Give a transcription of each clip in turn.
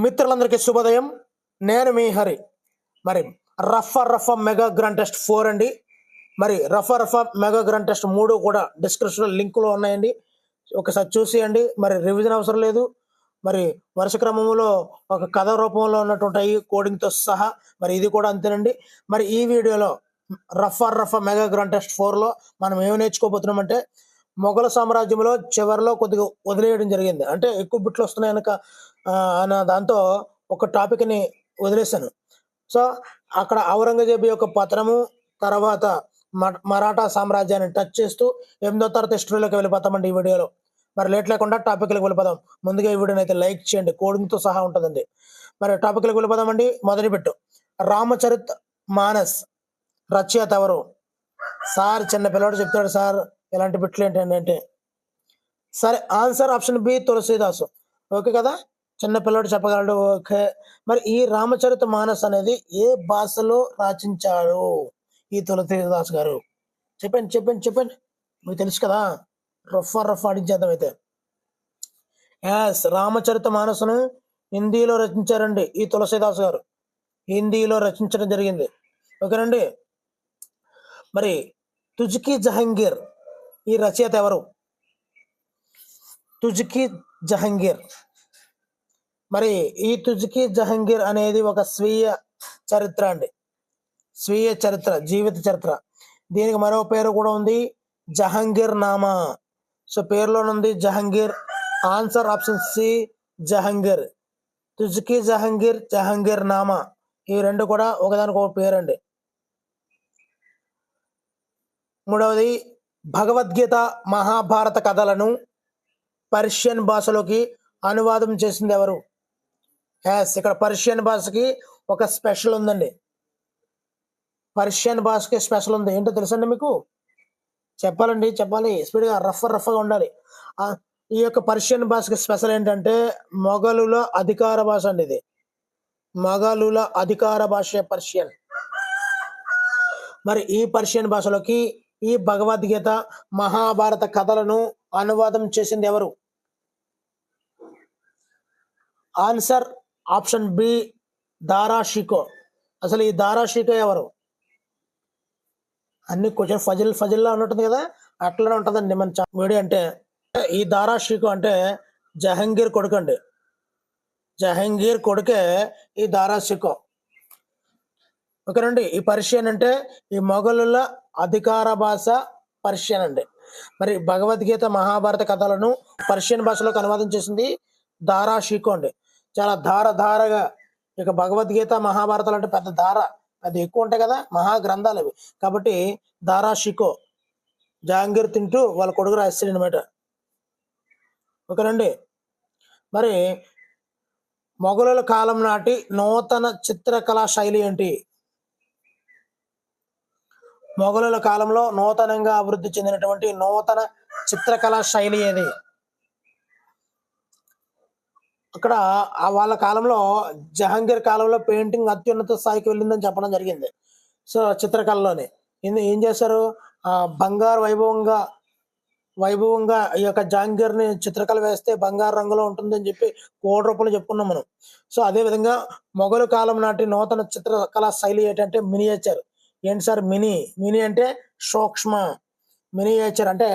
మిత్రులందరికీ శుభోదయం. నేను మీ హరి. మరి రఫా మెగా గ్రాండ్ టెస్ట్ 4 అండి. మరి రఫా మెగా గ్రాండ్ టెస్ట్ 3 కూడా డిస్క్రిప్షన్లో లింకులో ఉన్నాయండి. ఒకసారి చూసేయండి. మరి రివిజన్ అవసరం లేదు. మరి వరుస క్రమంలో ఒక కథ రూపంలో ఉన్నటువంటి కోడింగ్తో సహా మరి ఇది కూడా అంతేనండి. మరి ఈ వీడియోలో రఫా మెగా గ్రాండ్ టెస్ట్ 4లో మనం ఏమి నేర్చుకోబోతున్నామంటే, మొఘల సామ్రాజ్యంలో చివరిలో కొద్దిగా వదిలేయడం జరిగింది. అంటే ఎక్కువ బిట్లు వస్తున్నాయి కనుక అన్న దాంతో ఒక టాపిక్ని వదిలేశాను. సో అక్కడ ఔరంగజేబు యొక్క పతనము తర్వాత మరాఠా సామ్రాజ్యాన్ని టచ్ చేస్తూ 8వ తరగతి హిస్టరీలోకి వెళ్ళిపోతామండి ఈ వీడియోలో. మరి లేట్ లేకుండా టాపిక్లకు వెళ్ళిపోదాం. ముందుగా ఈ వీడియోని అయితే లైక్ చేయండి, కోడింగ్తో సహా ఉంటుందండి. మరి టాపిక్లకు వెళ్ళిపోదామండి. మొదటి బిట్టు, రామచరిత్ మానస్ రచయిత ఎవరు? సార్ చిన్న పిల్లవాడు చెప్తాడు సార్ ఇలాంటి బిట్లు ఏంటంటే, సరే answer option B Tulsidas. Okay కదా, చిన్న పిల్లవాడు చెప్పగలడు. ఓకే, మరి ఈ రామచరిత మానస్ అనేది ఏ భాషలో రచించాడు ఈ తులసీదాస్ గారు? చెప్పండి మీకు తెలుసు కదా. రఫ్ ఆడించేద్దాం అయితే. యాస్, రామచరిత మానసును హిందీలో రచించారండి ఈ తులసీదాస్ గారు. హిందీలో రచించడం జరిగింది. ఓకేనండి. మరి తుజ్కి జహంగీర్ ఈ రచయిత ఎవరు? తుజ్కి జహంగీర్. మరి ఈ తుజ్కి జహంగీర్ అనేది ఒక స్వీయ చరిత్ర అండి. స్వీయ చరిత్ర, జీవిత చరిత్ర. దీనికి మరో పేరు కూడా ఉంది, జహంగీర్ నామా. సో పేరులోనుంది Jahangir. Answer option C Jahangir. Tuzki Jahangir, Jahangir Nama, ఈ రెండు కూడా ఒకదానికి ఒక పేరు అండి. మూడవది, భగవద్గీత మహాభారత కథలను పర్షియన్ భాషలోకి అనువాదం చేసింది ఎవరు? యాస్, ఇక్కడ పర్షియన్ భాషకి ఒక స్పెషల్ ఉందండి. పర్షియన్ భాషకి స్పెషల్ ఉంది. ఏంటో తెలుసండి మీకు? చెప్పాలి స్పీడ్గా, రఫ్గా ఉండాలి. ఈ యొక్క పర్షియన్ భాషకి స్పెషల్ ఏంటంటే, మొఘలుల అధికార భాష అండి ఇది. మొఘలుల అధికార భాష పర్షియన్. మరి ఈ పర్షియన్ భాషలోకి ఈ భగవద్గీత మహాభారత కథలను అనువాదం చేసింది ఎవరు? ఆన్సర్ ఆప్షన్ బి దారా షికో. అసలు ఈ దారా షికో ఎవరు? అన్ని కొంచెం ఫజిల్లా ఉన్నట్టుంది కదా, అట్లనే ఉంటుందండి మన వీడియో. అంటే ఈ దారా షికో అంటే జహంగీర్ కొడుకు అండి. జహంగీర్ కొడుకే ఈ దారా షికో. ఓకేనండి. ఈ పర్షియన్ అంటే ఈ మొఘలుల అధికార భాష పర్షియన్ అండి. మరి భగవద్గీత మహాభారత కథలను పర్షియన్ భాషలోకి అనువాదం చేసింది దారా షికో అండి. చాలా ధారగా, ఇక భగవద్గీత మహాభారతాలు అంటే పెద్ద అది ఎక్కువ ఉంటాయి కదా, మహాగ్రంథాలు అవి. కాబట్టి దారా షికో జహాంగీర్ తింటూ వాళ్ళ కొడుకు రాస్తాడు అనమాట. ఓకేనండి. మరి మొఘలుల కాలం నాటి నూతన చిత్రకళా శైలి ఏంటి? మొఘలుల కాలంలో నూతనంగా అభివృద్ధి చెందినటువంటి నూతన చిత్రకళా శైలి ఏది? అక్కడ వాళ్ళ కాలంలో, జహాంగీర్ కాలంలో పెయింటింగ్ అత్యున్నత స్థాయికి వెళ్ళిందని చెప్పడం జరిగింది. సో చిత్రకళలోనే ఏం చేశారు, బంగారు వైభవంగా ఈ యొక్క జహాంగీర్ని చిత్రకళ వేస్తే బంగారు రంగులో ఉంటుందని చెప్పి కోడి రూపంలో చెప్పుకున్నాం మనం. సో అదేవిధంగా మొఘలు కాలం నాటి నూతన చిత్రకళా శైలి ఏంటంటే మినియేచర్. ఏంటి సార్ మినీ అంటే సూక్ష్మ. మినియేచర్ అంటే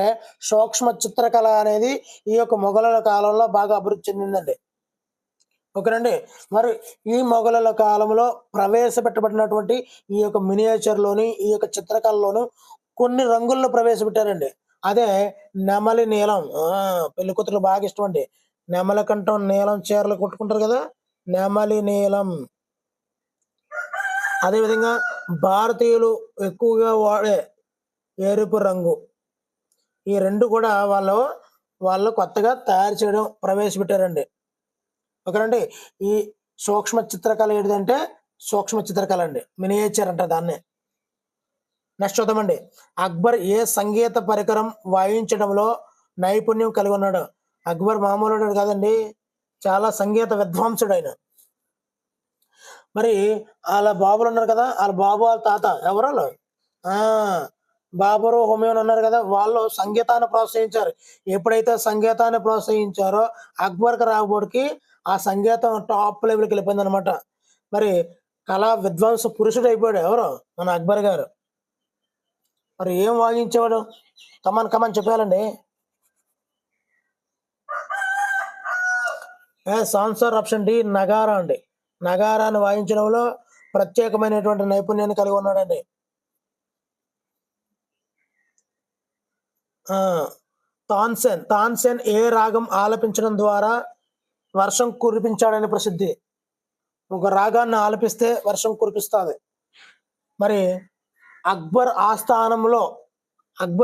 సూక్ష్మ చిత్రకళ అనేది ఈ యొక్క మొఘలుల కాలంలో బాగా అభివృద్ధి చెందిందండి. ఓకేనండి. మరి ఈ మొఘలుల కాలంలో ప్రవేశపెట్టబడినటువంటి ఈ యొక్క మినియేచర్లోని, ఈ యొక్క చిత్రకళలోను కొన్ని రంగులను ప్రవేశపెట్టారండి. అదే నెమలి నీలం. పెళ్లి కూతురు బాగా ఇష్టం అండి. నెమల కంఠం నీలం చీరలు కొట్టుకుంటారు కదా, నెమలి నీలం. అదేవిధంగా భారతీయులు ఎక్కువగా వాడే ఎరుపు రంగు. ఈ రెండు కూడా వాళ్ళు కొత్తగా తయారు చేయడం ప్రవేశపెట్టారండి. ఓకేనండి. ఈ సూక్ష్మ చిత్రకళ ఏంటంటే సూక్ష్మ చిత్రకళ అండి, మినియేచర్ అంటారు దాన్నే. నెక్స్ట్ చూద్దామండి. అక్బర్ ఏ సంగీత పరికరం వాయించడంలో నైపుణ్యం కలిగి ఉన్నాడు? అక్బర్ మామూలు కాదండి, చాలా సంగీత విద్వాంసుడు ఆయన. మరి వాళ్ళ బాబులు ఉన్నారు కదా, వాళ్ళ బాబు వాళ్ళ తాత ఎవరు? బాబరు హుమయూన్ ఉన్నారు కదా, వాళ్ళు సంగీతాన్ని ప్రోత్సహించారు. ఎప్పుడైతే సంగీతాన్ని ప్రోత్సహించారో అక్బర్కి రాబోడికి ఆ సంగీతం టాప్ లెవెల్కి వెళ్ళిపోయింది అనమాట. మరి కళా విద్వాంస పురుషుడు అయిపోయాడు ఎవరు, మన అక్బర్ గారు. మరి ఏం వాయించేవాడు, కమాన్ కమాన్ చెప్పాలండి. ఆన్సర్ ఆప్షన్ డి నగారా అండి. నగారాన్ని వాయించడంలో ప్రత్యేకమైనటువంటి నైపుణ్యాన్ని కలిగి ఉన్నాడండి. తాన్సేన్ ఏ రాగం ఆలపించడం ద్వారా వర్షం కురిపించాడని ప్రసిద్ధి. ఒక రాగాన్ని ఆలపిస్తే వర్షం కురిపిస్తుంది. మరి అక్బర్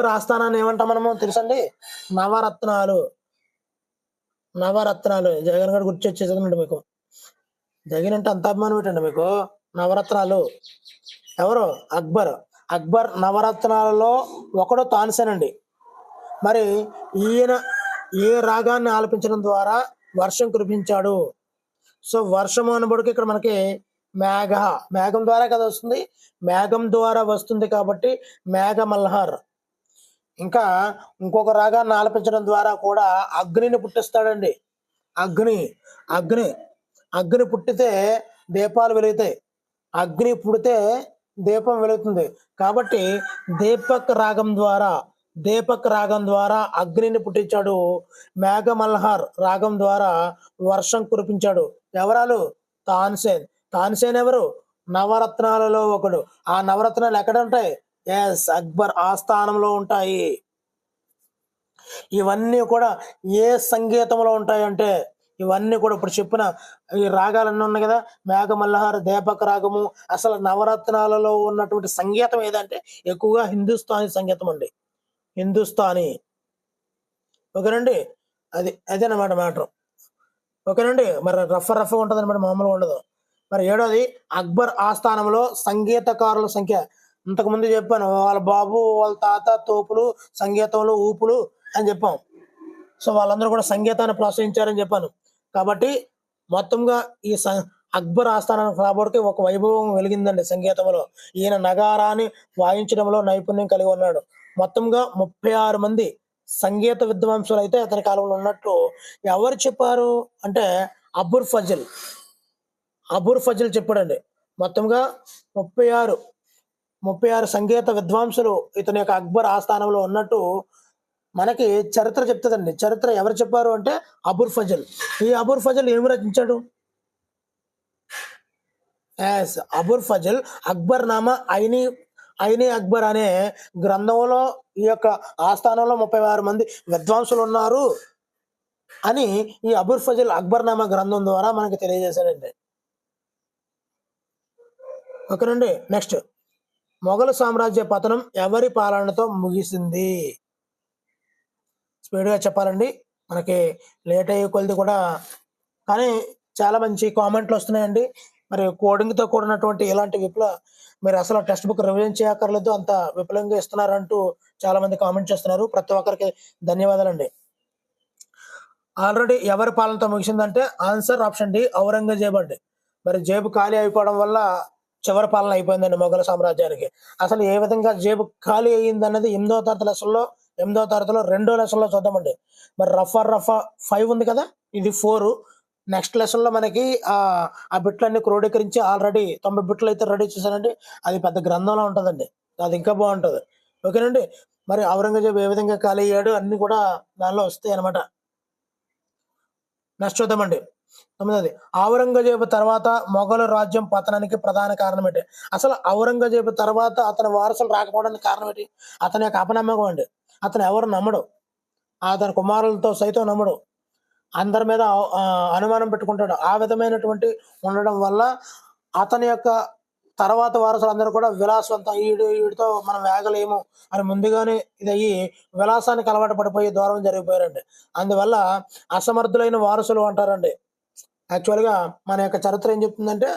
ఆస్థానాన్ని ఏమంటాం మనము తెలుసండి, నవరత్నాలు. జగన్ గారు గుర్తు వచ్చేసిందండి మీకు. జగన్ అంటే అంత అభిమానం ఏంటండి మీకు. నవరత్నాలు ఎవరు, అక్బర్ నవరత్నాలలో ఒకడు తాన్సేన్ అండి. మరి ఈయన ఏ రాగాన్ని ఆలపించడం ద్వారా వర్షం కురిపించాడు. సో వర్షము అనబడికి ఇక్కడ మనకి మేఘం ద్వారా కదా వస్తుంది, మేఘం ద్వారా వస్తుంది కాబట్టి మేఘమల్హార్. ఇంకా ఇంకొక రాగాన్ని ఆలపించడం ద్వారా కూడా అగ్నిని పుట్టిస్తాడండి. అగ్ని పుట్టితే దీపాలు వెలుగుతాయి, అగ్ని పుడితే దీపం వెలుగుతుంది. కాబట్టి దీపక్ రాగం ద్వారా అగ్నిని పుట్టించాడు. మేఘమల్హార్ రాగం ద్వారా వర్షం కురిపించాడు. ఎవరాలు, తాన్సేన్ ఎవరు, నవరత్నాలలో ఒకడు. ఆ నవరత్నాలు ఎక్కడ ఉంటాయి, అక్బర్ ఆస్థానంలో ఉంటాయి. ఇవన్నీ కూడా ఏ సంగీతంలో ఉంటాయంటే, ఇవన్నీ కూడా ఇప్పుడు చెప్పిన ఈ రాగాలన్నీ ఉన్నాయి కదా, మేఘమల్హార్, దీపక రాగము, అసలు నవరత్నాలలో ఉన్నటువంటి సంగీతం ఏదంటే ఎక్కువగా హిందుస్థానీ సంగీతం అండి. హిందుస్థానీ. ఓకేనండి, అదేనమాట మ్యాటర్. ఓకేనండి. మరి రఫ్ ఉంటుంది అనమాట, మామూలుగా ఉండదు. మరి 7వది అక్బర్ ఆస్థానంలో సంగీతకారుల సంఖ్య. ఇంతకుముందు చెప్పాను, వాళ్ళ బాబు వాళ్ళ తాత తోపులు సంగీతంలో ఊపులు అని చెప్పాం. సో వాళ్ళందరూ కూడా సంగీతాన్ని ప్రోత్సహించారని చెప్పాను. కాబట్టి మొత్తంగా ఈ అక్బర్ ఆస్థానానికి రాబడికి ఒక వైభవం వెలిగిందండి సంగీతంలో. ఈయన నగారాన్ని వాయించడంలో నైపుణ్యం కలిగి ఉన్నాడు. మొత్తంగా 36 మంది సంగీత విద్వాంసులు అయితే అతని కాలంలో ఉన్నట్టు ఎవరు చెప్పారు అంటే అబుర్ ఫజల్ చెప్పాడండి. మొత్తంగా 36 సంగీత విద్వాంసులు ఇతని యొక్క అక్బర్ ఆస్థానంలో ఉన్నట్టు మనకి చరిత్ర చెప్తుందండి. చరిత్ర ఎవరు చెప్పారు అంటే అబుర్ ఫజల్. ఈ అబుర్ ఫజల్ ఏమి రచించాడు, అబుర్ ఫజల్ అక్బర్ నామా ఐని అక్బర్ అనే గ్రంథంలో ఈ యొక్క ఆస్థానంలో 36 మంది విద్వాంసులు ఉన్నారు అని ఈ అబుర్ ఫజల్ అక్బర్ నామా గ్రంథం ద్వారా మనకి తెలియజేశాడండి. ఓకేనండి. నెక్స్ట్, మొఘల్ సామ్రాజ్య పతనం ఎవరి పాలనతో ముగిసింది. స్పీడ్గా చెప్పాలండి, మనకి లేట్ అయ్యే కొలది కూడా. కానీ చాలా మంచి కామెంట్లు వస్తున్నాయండి. మరి కోడింగ్తో కూడినటువంటి ఇలాంటి మీరు అసలు టెక్స్ట్ బుక్ రివిజన్ చేయక్కర్లేదు, అంత విపులంగా ఇస్తున్నారంటూ చాలా మంది కామెంట్ చేస్తున్నారు. ప్రతి ఒక్కరికి ధన్యవాదాలండి. ఆల్రెడీ ఎవరి పాలనతో ముగిసిందంటే ఆన్సర్ ఆప్షన్ డి ఔరంగజేబ్ అండి. మరి జేబు ఖాళీ అయిపోవడం వల్ల చివరి పాలన అయిపోయిందండి మొఘల్ సామ్రాజ్యానికి. అసలు ఏ విధంగా జేబు ఖాళీ అయ్యింది అన్నది 8వ తరగతిలో 2వ లెసన్లో చూద్దామండి. మరి రఫా 5 ఉంది కదా, ఇది 4. నెక్స్ట్ లెసన్లో మనకి ఆ బిట్లన్నీ క్రోడీకరించి ఆల్రెడీ 90 బిట్లు అయితే రెడీ చేశానండి. అది పెద్ద గ్రంథంలో ఉంటుందండి, అది ఇంకా బాగుంటుంది. ఓకేనండి. మరి ఔరంగజేబు ఏ విధంగా ఖాళీ అయ్యాడు అన్ని కూడా దానిలో వస్తాయి అనమాట. నెక్స్ట్ చూద్దామండి. 9వది ఔరంగజేబు తర్వాత మొఘలు రాజ్యం పతనానికి ప్రధాన కారణం ఏంటి. అసలు ఔరంగజేబు తర్వాత అతని వారసులు రాకపోవడానికి కారణం ఏంటి, అతని యొక్క అపనమ్మకం అండి. అతను ఎవరు నమ్మడు, అతని కుమారులతో సైతం నమ్మడు, అందరి మీద అనుమానం పెట్టుకుంటాడు. ఆ విధమైనటువంటి ఉండడం వల్ల అతని యొక్క తర్వాత వారసులందరూ కూడా విలాసవంతం, వీడితో మనం వేగలేము అని ముందుగానే ఇదయ్యి విలాసానికి అలవాటు పడిపోయి దూరం జరిగిపోయారండి. అందువల్ల అసమర్థులైన వారసులు అంటారండి. యాక్చువల్గా మన యొక్క చరిత్ర ఏం చెప్తుందంటే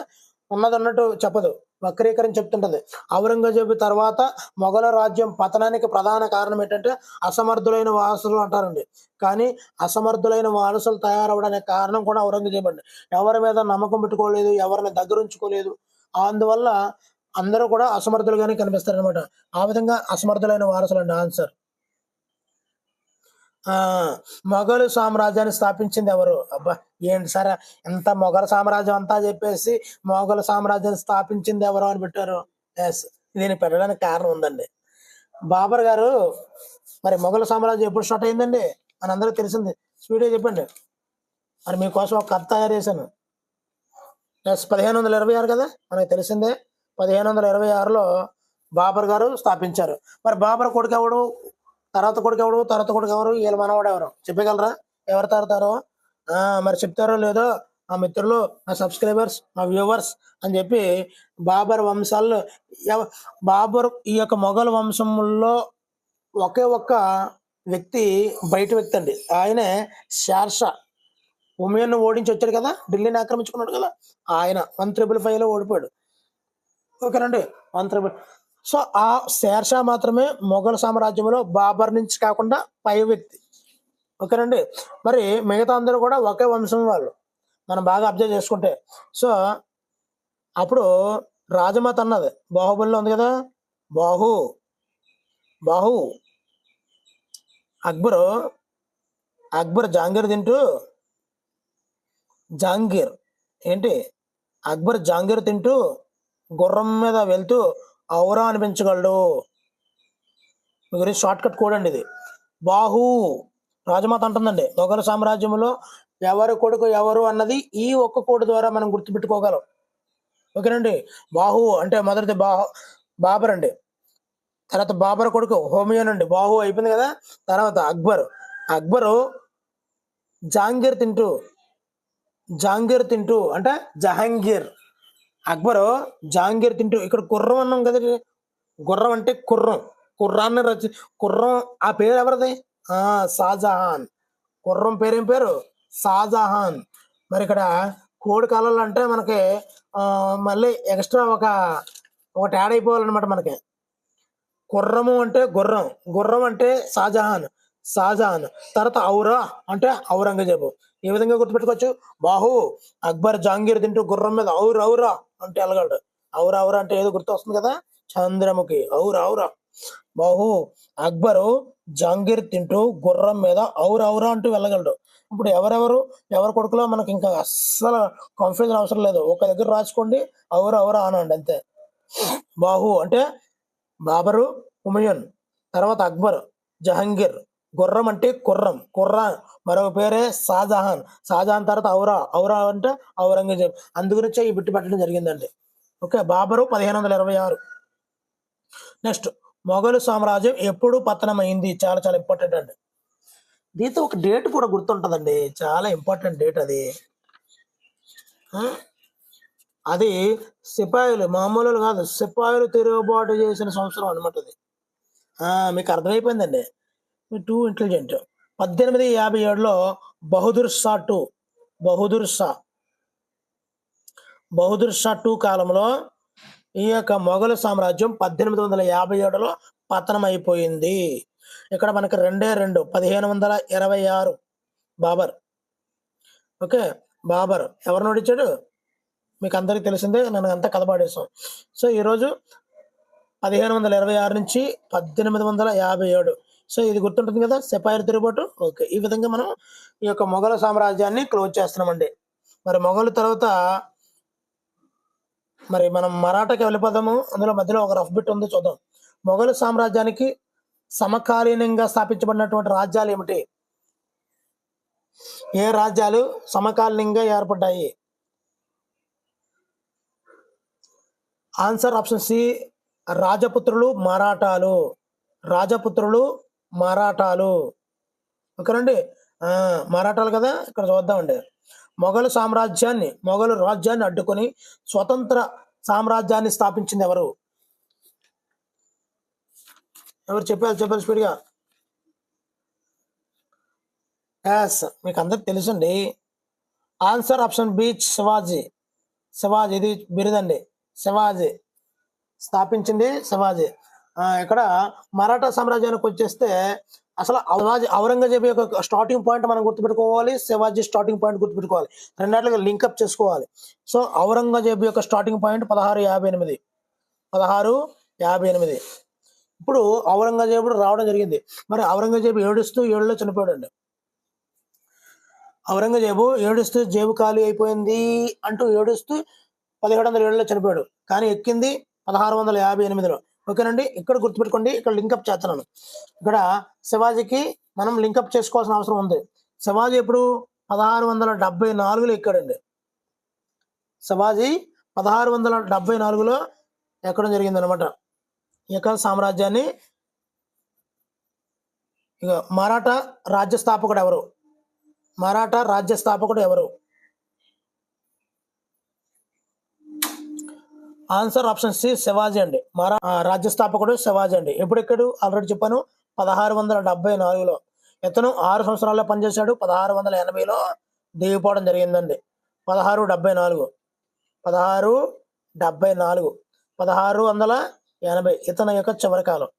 ఉన్నదన్నట్టు చెప్పదు, వక్రీకరించి చెప్తుంటది. ఔరంగజేబు తర్వాత మొఘల రాజ్యం పతనానికి ప్రధాన కారణం ఏంటంటే అసమర్థులైన వారసులు అంటారండి. కానీ అసమర్థులైన వారసులు తయారవడానికి కారణం కూడా ఔరంగజేబు అండి. ఎవరి మీద నమ్మకం పెట్టుకోలేదు, ఎవరిని దగ్గర ఉంచుకోలేదు. అందువల్ల అందరూ కూడా అసమర్థులుగానే కనిపిస్తారనమాట. ఆ విధంగా అసమర్థులైన వారసులు అండి ఆన్సర్. ఆ మొఘలు సామ్రాజ్యాన్ని స్థాపించింది ఎవరు? అబ్బా, ఏంటి సార్ ఎంత మొఘల్ సామ్రాజ్యం అంతా చెప్పేసి మొఘల్ సామ్రాజ్యాన్ని స్థాపించింది ఎవరు అని పెట్టారు. ఎస్, దీన్ని పెట్టడానికి కారణం ఉందండి. బాబర్ గారు. మరి మొఘల్ సామ్రాజ్యం ఎప్పుడు స్టార్ట్ అయిందండి? మనందరికీ తెలిసింది. స్పీడ్గా చెప్పండి. మరి మీకోసం ఒక కథ తయారు చేశాను. ఎస్, 1526 కదా, మనకు తెలిసిందే. 1526లో బాబర్ గారు స్థాపించారు. మరి బాబర్ కొడుకు ఎవడు, తర్వాత కొడుకు ఎవడు, తర్వాత కొడుకు ఎవరు, వీళ్ళ మనవాడు ఎవరు చెప్పగలరా? ఎవరు తరుతారో? మరి చెప్తారో లేదో మా మిత్రులు, మా సబ్స్క్రైబర్స్, మా వ్యూవర్స్ అని చెప్పి బాబర్ వంశాల్లో బాబర్ ఈ యొక్క మొఘల్ వంశంలో ఒకే ఒక్క వ్యక్తి, బయట వ్యక్తి అండి. ఆయనే షేర్షా. హుమయూన్ను ఓడించి వచ్చాడు కదా, ఢిల్లీని ఆక్రమించుకున్నాడు కదా, ఆయన 1355లో ఓడిపోయాడు. ఓకేనండి, 1355. సో ఆ షేర్షా మాత్రమే మొఘల్ సామ్రాజ్యంలో బాబర్ నుంచి కాకుండా పై వ్యక్తి. ఓకేనండి. మరి మిగతా అందరూ కూడా ఒకే వంశం వాళ్ళు, మనం బాగా అబ్జర్వ్ చేసుకుంటే. సో అప్పుడు రాజమాత అన్నది, బాహుబలిలో ఉంది కదా, బాహు బాహు అక్బర్ జహాంగీర్ తింటూ అక్బర్ జహాంగీర్ తింటూ గుర్రం మీద వెళ్తూ ఔరా అనిపించగలడు. మీ గురించి షార్ట్ కట్ కోడ్ అండి ఇది. బాహు రాజమాత అంటుందండి, మొఘల్ సామ్రాజ్యంలో ఎవరు కొడుకు ఎవరు అన్నది ఈ ఒక్క కోడ్ ద్వారా మనం గుర్తుపెట్టుకోగలం. ఓకేనండి. బాహు అంటే మొదటిది బాబర్ అండి, తర్వాత బాబర్ కొడుకు హుమయూన్ అండి, బాహు అయిపోయింది కదా. తర్వాత అక్బరు జహాంగీర్ తింటూ అంటే జహాంగీర్. అక్బరు జహాంగీర్ తింటూ, ఇక్కడ గుర్రం అన్నాం కదా, గుర్రం అంటే కుర్రాన్ని కుర్రం ఆ పేరు ఎవరిది? షాజహాన్. గుర్రం పేరేం పేరు? షాజహాన్. మరి ఇక్కడ కోడి కాలాలు అంటే మనకి మళ్ళీ ఎక్స్ట్రా ఒకటి యాడ్ అయిపోవాలన్నమాట మనకి. గుర్రము అంటే గుర్రం అంటే షాజహాన్. తర్వాత ఔరా అంటే ఔరంగజేబు. ఏ విధంగా గుర్తుపెట్టుకోవచ్చు? బాహు అక్బర్ జహాంగీర్ తింటూ గుర్రం మీద ఔరా అంటే వెళ్ళగలడు. ఔరా అంటే ఏదో గుర్తు వస్తుంది కదా, చంద్రముఖి. ఔరా. బాహు అక్బరు జహాంగీర్ తింటూ గుర్రం మీద ఔరా అంటూ వెళ్ళగలడు. ఇప్పుడు ఎవరి కొడుకులో మనకి ఇంకా అస్సలు కన్ఫ్యూజన్ అవసరం లేదు. ఒక దగ్గర రాసుకోండి, ఔరా అనండి అంతే. బాహు అంటే బాబరు, హుమయూన్, తర్వాత అక్బర్, జహాంగీర్. గుర్రం అంటే కుర్రా మరొక పేరే షాజహాన్ తర్వాత ఔరా అంటే ఔరంగజేబ్. అందుగురించే ఈ బిట్టు పెట్టడం జరిగిందండి. ఓకే, బాబరు 1526. నెక్స్ట్, మొఘలు సామ్రాజ్యం ఎప్పుడు పతనమైంది? చాలా చాలా ఇంపార్టెంట్ అండి. దీంతో ఒక డేట్ కూడా గుర్తుంటుందండి, చాలా ఇంపార్టెంట్ డేట్ అది. అది సిపాయిలు, మామూలు కాదు, సిపాయిలు తిరుగుబాటు చేసిన సంవత్సరం అనమాట అది. మీకు అర్థమైపోయిందండి, టూ ఇంటెలిజెంట్. 1857లో బహదూర్ షా టూ కాలంలో ఈ యొక్క మొఘలు సామ్రాజ్యం 1857లో పతనం అయిపోయింది. ఇక్కడ మనకి 1526 బాబర్. ఓకే, బాబర్ ఎవరు నడిచాడు మీకు అందరికీ తెలిసిందే, నన్ను అంతా కథపాడేసాం. సో ఈరోజు 1526 నుంచి 1857. సో ఇది గుర్తుంటుంది కదా, సిపాయిల తిరుగుబాటు. ఓకే, ఈ విధంగా మనం ఈ యొక్క మొఘలు సామ్రాజ్యాన్ని క్లోజ్ చేస్తున్నామండి. మరి మొఘలు తర్వాత మరి మనం మరాఠాకి వెళ్ళిపోదాము. అందులో మధ్యలో ఒక రఫ్ బిట్ ఉంది, చూద్దాం. మొఘలు సామ్రాజ్యానికి సమకాలీనంగా స్థాపించబడినటువంటి రాజ్యాలు ఏమిటి? ఏ రాజ్యాలు సమకాలీనంగా ఏర్పడ్డాయి? ఆన్సర్ ఆప్షన్ సి, రాజపుత్రులు మరాఠాలు. ఓకేనండి, మరాఠాలు కదా. ఇక్కడ చూద్దామండి, మొఘలు రాజ్యాన్ని అడ్డుకొని స్వతంత్ర సామ్రాజ్యాన్ని స్థాపించింది ఎవరు? చెప్పాలి స్పీడ్గా. ఎస్, మీకు అందరికి తెలుసండి. Answer option B, Shivaji. ఇది బిరుదండి, శివాజీ స్థాపించింది శివాజీ. ఇక్కడ మరాఠా సామ్రాజ్యానికి వచ్చేస్తే అసలు ఔరంగజేబు యొక్క స్టార్టింగ్ పాయింట్ మనం గుర్తుపెట్టుకోవాలి, శివాజీ స్టార్టింగ్ పాయింట్ గుర్తుపెట్టుకోవాలి, రెండాట్లుగా లింకప్ చేసుకోవాలి. సో ఔరంగజేబు యొక్క స్టార్టింగ్ పాయింట్ 1658. ఇప్పుడు ఔరంగజేబుడు రావడం జరిగింది. మరి ఔరంగజేబు ఏడుస్తూ 7లో చనిపోయాడండి. ఔరంగజేబు ఏడుస్తూ జేబు ఖాళీ అయిపోయింది అంటూ ఏడుస్తూ 1707లో చనిపోయాడు. కానీ ఎక్కింది 1658లో. ఓకేనండి. ఇక్కడ గుర్తుపెట్టుకోండి. ఇక్కడ లింకప్ చేస్తున్నాను. ఇక్కడ శివాజీకి మనం లింకప్ చేసుకోవాల్సిన అవసరం ఉంది. శివాజీ ఎప్పుడు 1674లో ఎక్కాడండి. శివాజీ 1674లో ఎక్కడం జరిగిందనమాట. ఈ యొక్క సామ్రాజ్యాన్ని. ఇక మరాఠా రాజ్య స్థాపకుడు ఎవరు? మరాఠా రాజ్య స్థాపకుడు ఎవరు? ఆన్సర్ ఆప్షన్ సి శివాజీ అండి. రాజ్య స్థాపకుడు శివాజీ అండి. ఎప్పుడు ఎక్కడు ఆల్రెడీ చెప్పాను, 1674లో. ఇతను 6 సంవత్సరాల్లో పనిచేశాడు. 1680లో దిగిపోవడం జరిగిందండి. 1674 1680 ఇతని యొక్క చివరి కాలం.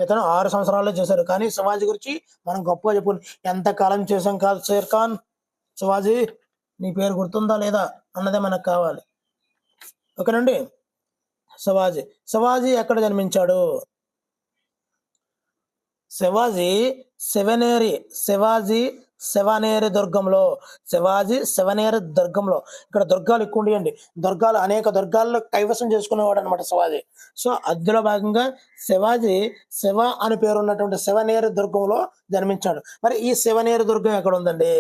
ఇతను 6 సంవత్సరాల్లో చేశారు. కానీ శివాజీ గురించి మనం గొప్పగా చెప్పుకుని ఎంత కాలం చేసాం కాదు షేర్ ఖాన్, శివాజీ నీ పేరు గుర్తుందా లేదా అన్నదే మనకు కావాలి. ఓకేనండి. శివాజీ ఎక్కడ జన్మించాడు? శివాజీ శివనేరి దుర్గంలో. ఇక్కడ దుర్గాలు ఎక్కువ ఉండేయండి. అనేక దుర్గాల్లో కైవసం చేసుకునేవాడు అనమాట శివాజీ. సో అందులో భాగంగా శివాజీ శివ అని పేరు ఉన్నటువంటి శివనేరి దుర్గంలో జన్మించాడు. మరి ఈ శివనేరి దుర్గం ఎక్కడ ఉందండి?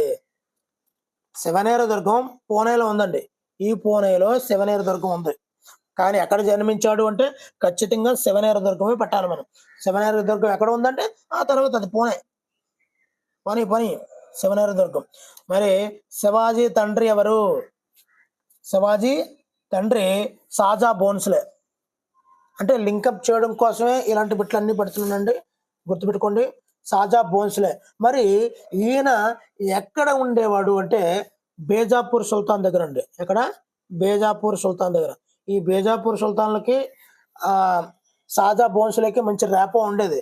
శివనేరి దుర్గం పూణేలో ఉందండి. ఈ పూణేలో శివనేరి దుర్గం ఉంది. కానీ ఎక్కడ జన్మించాడు అంటే ఖచ్చితంగా శివనేరి దుర్గమే పట్టాలి మనం. శివనేరి దుర్గం ఎక్కడ ఉందంటే ఆ తర్వాత అది పూణే. పని శివనేరి దుర్గం. మరి శివాజీ తండ్రి ఎవరు? శివాజీ తండ్రి సాజా భోన్స్లే. అంటే లింకప్ చేయడం కోసమే ఇలాంటి బిట్లు అన్ని పెడుతున్నానండి, గుర్తుపెట్టుకోండి. సాజా భోన్స్లే. మరి ఈయన ఎక్కడ ఉండేవాడు అంటే బేజాపూర్ సుల్తాన్ దగ్గర అండి. ఎక్కడ? బేజాపూర్ సుల్తాన్ దగ్గర. ఈ బేజాపూర్ సుల్తాన్లకి సాజా భోన్స్లేకి మంచి ర్యాపో ఉండేది.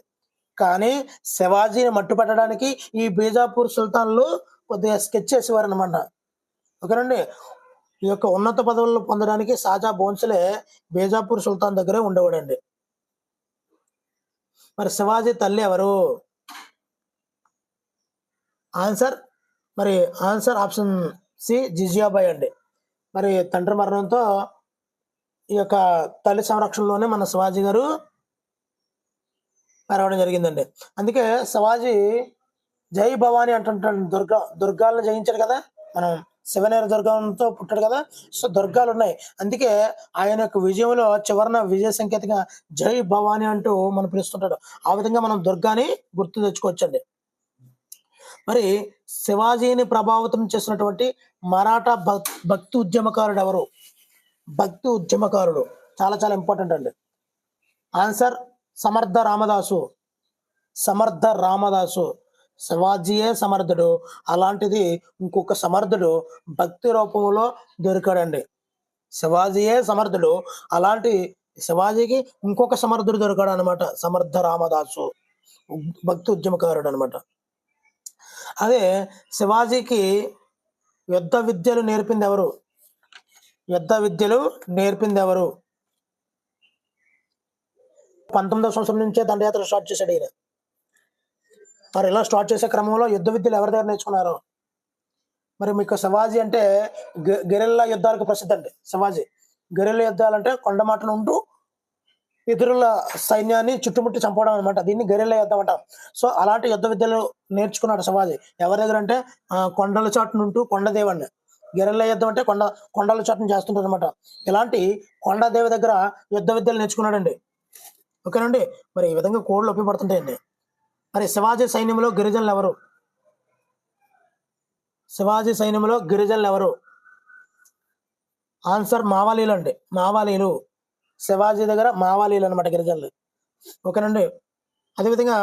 కానీ శివాజీని మట్టుపెట్టడానికి ఈ బేజాపూర్ సుల్తాన్లు కొద్దిగా స్కెచ్ చేసేవారు అనమాట. ఓకేనండి. ఈ యొక్క ఉన్నత పదవులను పొందడానికి సాజా భోన్స్లే బేజాపూర్ సుల్తాన్ దగ్గరే ఉండేవాడండి. మరి శివాజీ తల్లి ఎవరు? ఆన్సర్ ఆప్షన్ సి జిజియాబాయి అండి. మరి తండ్రి మరణంతో ఈ యొక్క తల్లి సంరక్షణలోనే మన శివాజీ గారు పెరగడం జరిగిందండి. అందుకే శివాజీ జై భవానీ అంటుంటాడు. దుర్గాలను జయించాడు కదా, మనం శివనేరి దుర్గంతో పుట్టాడు కదా. సో దుర్గాలు ఉన్నాయి. అందుకే ఆయన యొక్క విజయంలో చివరన విజయ సంకేతంగా జై భవానీ అంటూ మనం పిలుస్తుంటాడు. ఆ విధంగా మనం దుర్గాని గుర్తు తెచ్చుకోవచ్చండి. మరి శివాజీని ప్రభావితం చేసినటువంటి మరాఠా భక్తి ఉద్యమకారుడు ఎవరు? భక్తి ఉద్యమకారుడు చాలా చాలా ఇంపార్టెంట్ అండి. ఆన్సర్ సమర్థ రామదాసు. శివాజీయే సమర్థుడు, అలాంటిది ఇంకొక సమర్థుడు భక్తి రూపంలో దొరికాడండి. శివాజీయే సమర్థుడు, అలాంటి శివాజీకి ఇంకొక సమర్థుడు దొరికాడు అనమాట. సమర్థ రామదాసు భక్తి ఉద్యమకారుడు అనమాట. అదే శివాజీకి యుద్ధ విద్యలు నేర్పింది ఎవరు? 19వ సంవత్సరం నుంచే దండయాత్ర స్టార్ట్ చేశాడు ఈయన. మరి ఇలా స్టార్ట్ చేసే క్రమంలో యుద్ధ విద్యలు ఎవరి దగ్గర నేర్చుకున్నారు? మరి మీకు శివాజీ అంటే గెరిల్లా యుద్ధాలకు ప్రసిద్ధి అండి. శివాజీ గెరిల్లా యుద్ధాలు అంటే కొండమాటను ఉంటూ ఇతరుల సైన్యాన్ని చుట్టుముట్టి చంపడం అనమాట. దీన్ని గెరిల్లా యుద్ధం అంటాం. సో అలాంటి యుద్ధ విద్యలు నేర్చుకున్నాడు శివాజీ. ఎవరి దగ్గర అంటే కొండల చాటును ఉంటూ కొండదేవాన్ని. గెరిల్లా యుద్ధం అంటే కొండల చాటును చేస్తుంటారు అనమాట. ఇలాంటి కొండదేవి దగ్గర యుద్ధ విద్యలు నేర్చుకున్నాడండి. ఓకేనండి. మరి ఈ విధంగా కోడ్లు ఉపయోగపడుతుంటాయండి. మరి శివాజీ సైన్యంలో గిరిజనులు ఎవరు? ఆన్సర్ మావాలీలు అండి. శివాజీ దగ్గర మావాలీలు అనమాట గిరిజనులు. ఓకేనండి. అదేవిధంగా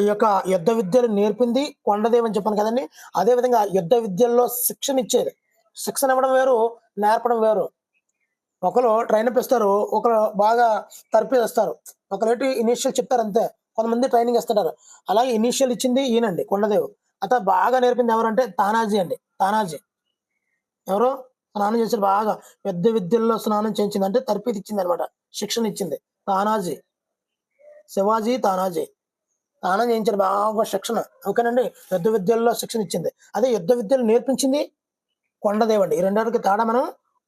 ఈ యొక్క యుద్ధ విద్యలు నేర్పింది కొండదేవి అని చెప్పాను కదండి. అదేవిధంగా యుద్ధ విద్యల్లో శిక్షణ ఇచ్చేది. శిక్షణ ఇవ్వడం వేరు, నేర్పడం వేరు. ఒకరు ట్రైనప్ ఇస్తారు, ఒకరు బాగా తర్పిస్తారు. ఒకరేటి ఇనిషియల్ చెప్తారు అంతే, కొంతమంది ట్రైనింగ్ ఇస్తుంటారు. అలాగే ఇనిషియల్ ఇచ్చింది ఈయనండి కొండదేవు. అతను బాగా నేర్పింది ఎవరంటే తానాజీ అండి. ఎవరు స్నానం చేసి బాగా యుద్ధ విద్యల్లో స్నానం చేయించింది అంటే తర్పీది ఇచ్చింది అనమాట, శిక్షణ ఇచ్చింది తానాజీ. శివాజీ తానాజీ చేయించాడు బాగా శిక్షణ. ఓకేనండి. యుద్ధ విద్యల్లో శిక్షణ ఇచ్చింది. అదే యుద్ధ విద్యలు నేర్పించింది కొండదేవి అండి. ఈ రెండాటికి తేడా మనం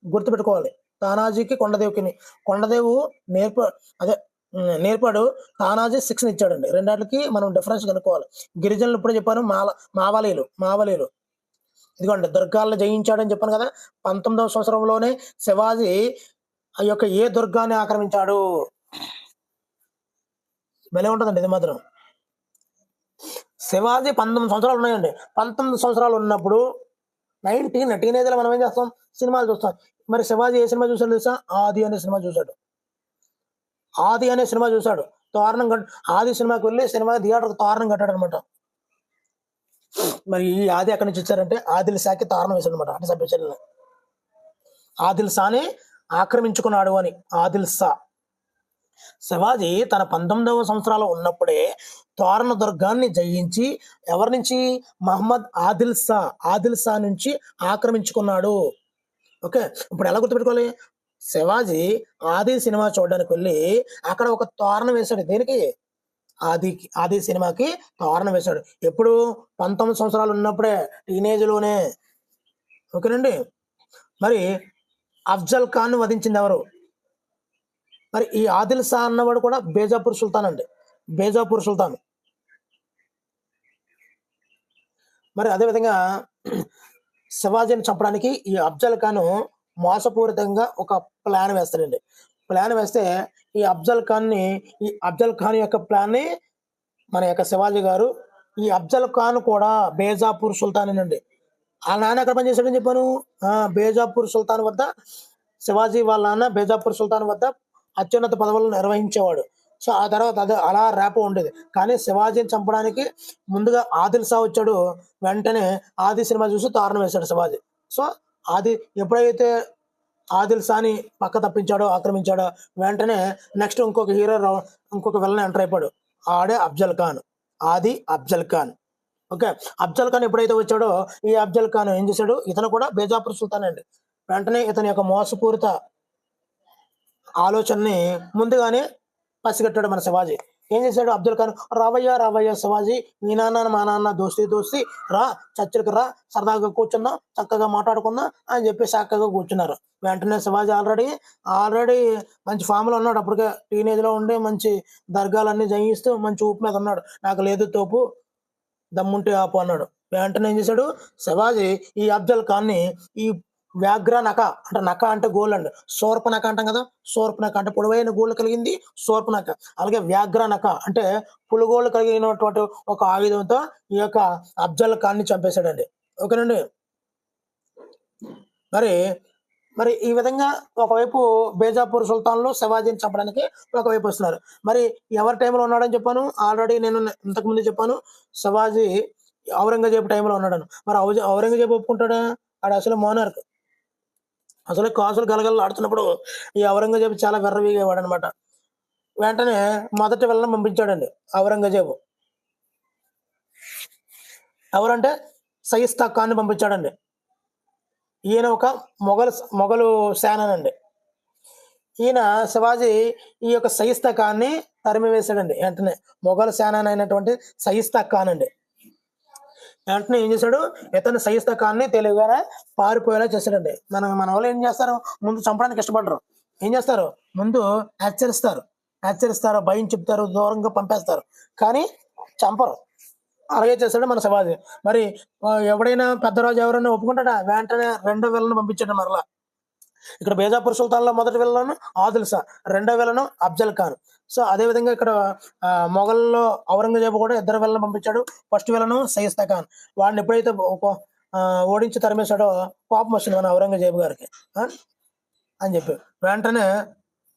గుర్తుపెట్టుకోవాలి. తానాజీకి కొండదేవికి. కొండదేవు అదే నేర్పాడు, తానాజీ శిక్షణ ఇచ్చాడండి. రెండాటికి మనం డిఫరెన్స్ కనుక్కోవాలి. గిరిజనులు ఇప్పుడే చెప్పాను, మావలీలు ఇదిగోండి దుర్గాలను జయించాడని చెప్పాను కదా. 19వ సంవత్సరంలోనే శివాజీ ఆ యొక్క ఏ దుర్గాన్ని ఆక్రమించాడు. భలే ఉంటుందండి ఇది మాత్రం. శివాజీ 19 సంవత్సరాలు ఉన్నాయండి. 19 సంవత్సరాలు ఉన్నప్పుడు టీనేజ్లో మనం ఏం చేస్తాం, సినిమాలు చూస్తాం. మరి శివాజీ ఏ సినిమా చూసాడు తెలుసా? ఆది అనే సినిమా చూశాడు. తోరణం ఆది సినిమాకి వెళ్ళి సినిమా థియేటర్కి తోరణం కట్టాడు అనమాట. మరి ఈ ఆది ఎక్కడి నుంచి వచ్చారంటే ఆదిల్ షాకి తోరణం వేశాడు అనమాట. అంటే సభ్యులు ఆదిల్ షాని ఆక్రమించుకున్నాడు అని. ఆదిల్ షా శివాజీ తన 19వ సంవత్సరాలు ఉన్నప్పుడే తోరణ దుర్గాన్ని జయించి ఎవరి నుంచి? మహమ్మద్ ఆదిల్ షా నుంచి ఆక్రమించుకున్నాడు. ఓకే, ఇప్పుడు ఎలా గుర్తుపెట్టుకోవాలి? శివాజీ ఆది సినిమా చూడడానికి వెళ్ళి అక్కడ ఒక తోరణం వేశాడు. దేనికి? ఆది సినిమాకి తోరణం వేశాడు. ఎప్పుడు? 19 సంవత్సరాలు ఉన్నప్పుడే, టీనేజ్లోనే. ఓకేనండి. మరి అఫ్జల్ ఖాన్ వధించింది ఎవరు? మరి ఈ ఆదిల్ షా అన్నవాడు కూడా బేజాపూర్ సుల్తాన్. మరి అదేవిధంగా శివాజీని చంపడానికి ఈ అఫ్జల్ ఖాన్ మోసపూరితంగా ఒక ప్లాన్ వేస్తాడండి. ప్లాన్ వేస్తే ఈ అఫ్జల్ ఖాన్ యొక్క ప్లాన్ని మన యొక్క శివాజీ గారు, ఈ అఫ్జల్ ఖాన్ కూడా బేజాపూర్ సుల్తానేనండి. ఆ నాన్న ఎక్కడ పనిచేశాడని చెప్పాను? బేజాపూర్ సుల్తాన్ వద్ద, శివాజీ వాళ్ళ నాన్న బేజాపూర్ సుల్తాన్ వద్ద అత్యున్నత పదవులను నిర్వహించేవాడు. సో ఆ తర్వాత అదే అలా రేపో ఉండేది. కానీ శివాజీని చంపడానికి ముందుగా ఆదిల్ షా వచ్చాడు. వెంటనే ఆది సినిమా చూసి తోరణం వేశాడు శివాజీ. సో ఎప్పుడైతే ఆదిల్ షాని పక్క తప్పించాడో, ఆక్రమించాడో, వెంటనే నెక్స్ట్ ఇంకొక విలన్ ఎంటర్ అయిపోయాడు. ఆడే అఫ్జల్ ఖాన్. ఓకే, అఫ్జల్ ఖాన్ ఎప్పుడైతే వచ్చాడో ఈ అఫ్జల్ ఖాన్ ఏం చేశాడు? ఇతను కూడా బేజాపూర్ సుల్తాన్ అండి. వెంటనే ఇతని యొక్క మోసపూరిత ఆలోచనని ముందుగానే పసిగట్టాడు మన శివాజీ. ఏం చేశాడు అఫ్జల్ ఖాన్? రావయ్యా శివాజీ, మీ నాన్న మా నాన్న దోస్తీ రా, చర్చలకు రా, సరదాగా కూర్చుందాం, చక్కగా మాట్లాడుకుందాం అని చెప్పి చక్కగా కూర్చున్నారు. వెంటనే శివాజీ ఆల్రెడీ మంచి ఫామ్లో ఉన్నాడు. అప్పటికే టీనేజ్లో ఉండి మంచి దర్గాలన్నీ జయిస్తూ మంచి ఊపు మీద ఉన్నాడు. నాకు లేదు తోపు, దమ్ముంటే ఆపు అన్నాడు. వెంటనే ఏం చేశాడు శివాజీ? ఈ అఫ్జల్ ఖాన్ని ఈ వ్యాఘ్ర నక అంటే గోల్ అండి. శూర్పనఖ అంటాం కదా. శూర్పనఖ అంటే పొడవైన గోళ్ళు కలిగింది శూర్పనఖ. అలాగే వ్యాఘ్ర నక అంటే పులుగోళ్ళు కలిగినటువంటి ఒక ఆయుధంతో ఈ యొక్క అఫ్జల్ ఖాన్ని చంపేశాడండి. ఓకేనండి. మరి ఈ విధంగా ఒకవైపు బేజాపూర్ సుల్తాన్లో శివాజీని చంపడానికి ఒకవైపు వస్తున్నారు. మరి ఎవరి టైంలో ఉన్నాడని చెప్పాను? ఆల్రెడీ నేను ఇంతకుముందు చెప్పాను, శివాజీ ఔరంగజేబు టైంలో ఉన్నాడని. మరి ఔరంగజేబు ఒప్పుకుంటాడా? ఆడ అసలు మోనార్క్, అసలు కాసులు గలగలు ఆడుతున్నప్పుడు ఈ ఔరంగజేబు చాలా వెర్రవీగేవాడు అనమాట. వెంటనే మొదటి వెళ్ళని పంపించాడండి ఔరంగజేబు. ఎవరంటే సయిస్తా ఖాన్ని పంపించాడండి. ఈయన ఒక మొఘలు సేనానండి. ఈయన శివాజీ ఈ యొక్క సయిస్తా ఖాన్ని తరిమివేశాడండి. వెంటనే మొఘల్ సేనాని అయినటువంటి సయిస్తా ఖాన్ అండి. వెంటనే ఏం చేశాడు? ఇతను సయిస్తా ఖాన్ని తెలివిగానే పారిపోయేలా చేశాడండి. మన వాళ్ళు ఏం చేస్తారు? ముందు చంపడానికి ఇష్టపడరు. ఏం చేస్తారు? ముందు హెచ్చరిస్తారు, భయం చెప్తారు, దూరంగా పంపేస్తారు, కానీ చంపరు. అలాగే చేశాడు మన శివాజీ. మరి ఎవడైనా పెద్దరాజు ఎవరైనా ఒప్పుకుంటాడా? వెంటనే రెండో విలను పంపించాడు మరలా. ఇక్కడ బేజాపూర్ సుల్తాన్లో మొదటి విలను ఆదిల్ షా, రెండో విలను అఫ్జల్ ఖాన్. సో అదేవిధంగా ఇక్కడ మొఘల్లో ఔరంగజేబు కూడా ఇద్దరు విలను పంపించాడు. First villain Shaista Khan. వాడిని ఎప్పుడైతే ఓడించి తరిమేశాడో కోపం వచ్చింది మన ఔరంగజేబు గారికి అని చెప్పి వెంటనే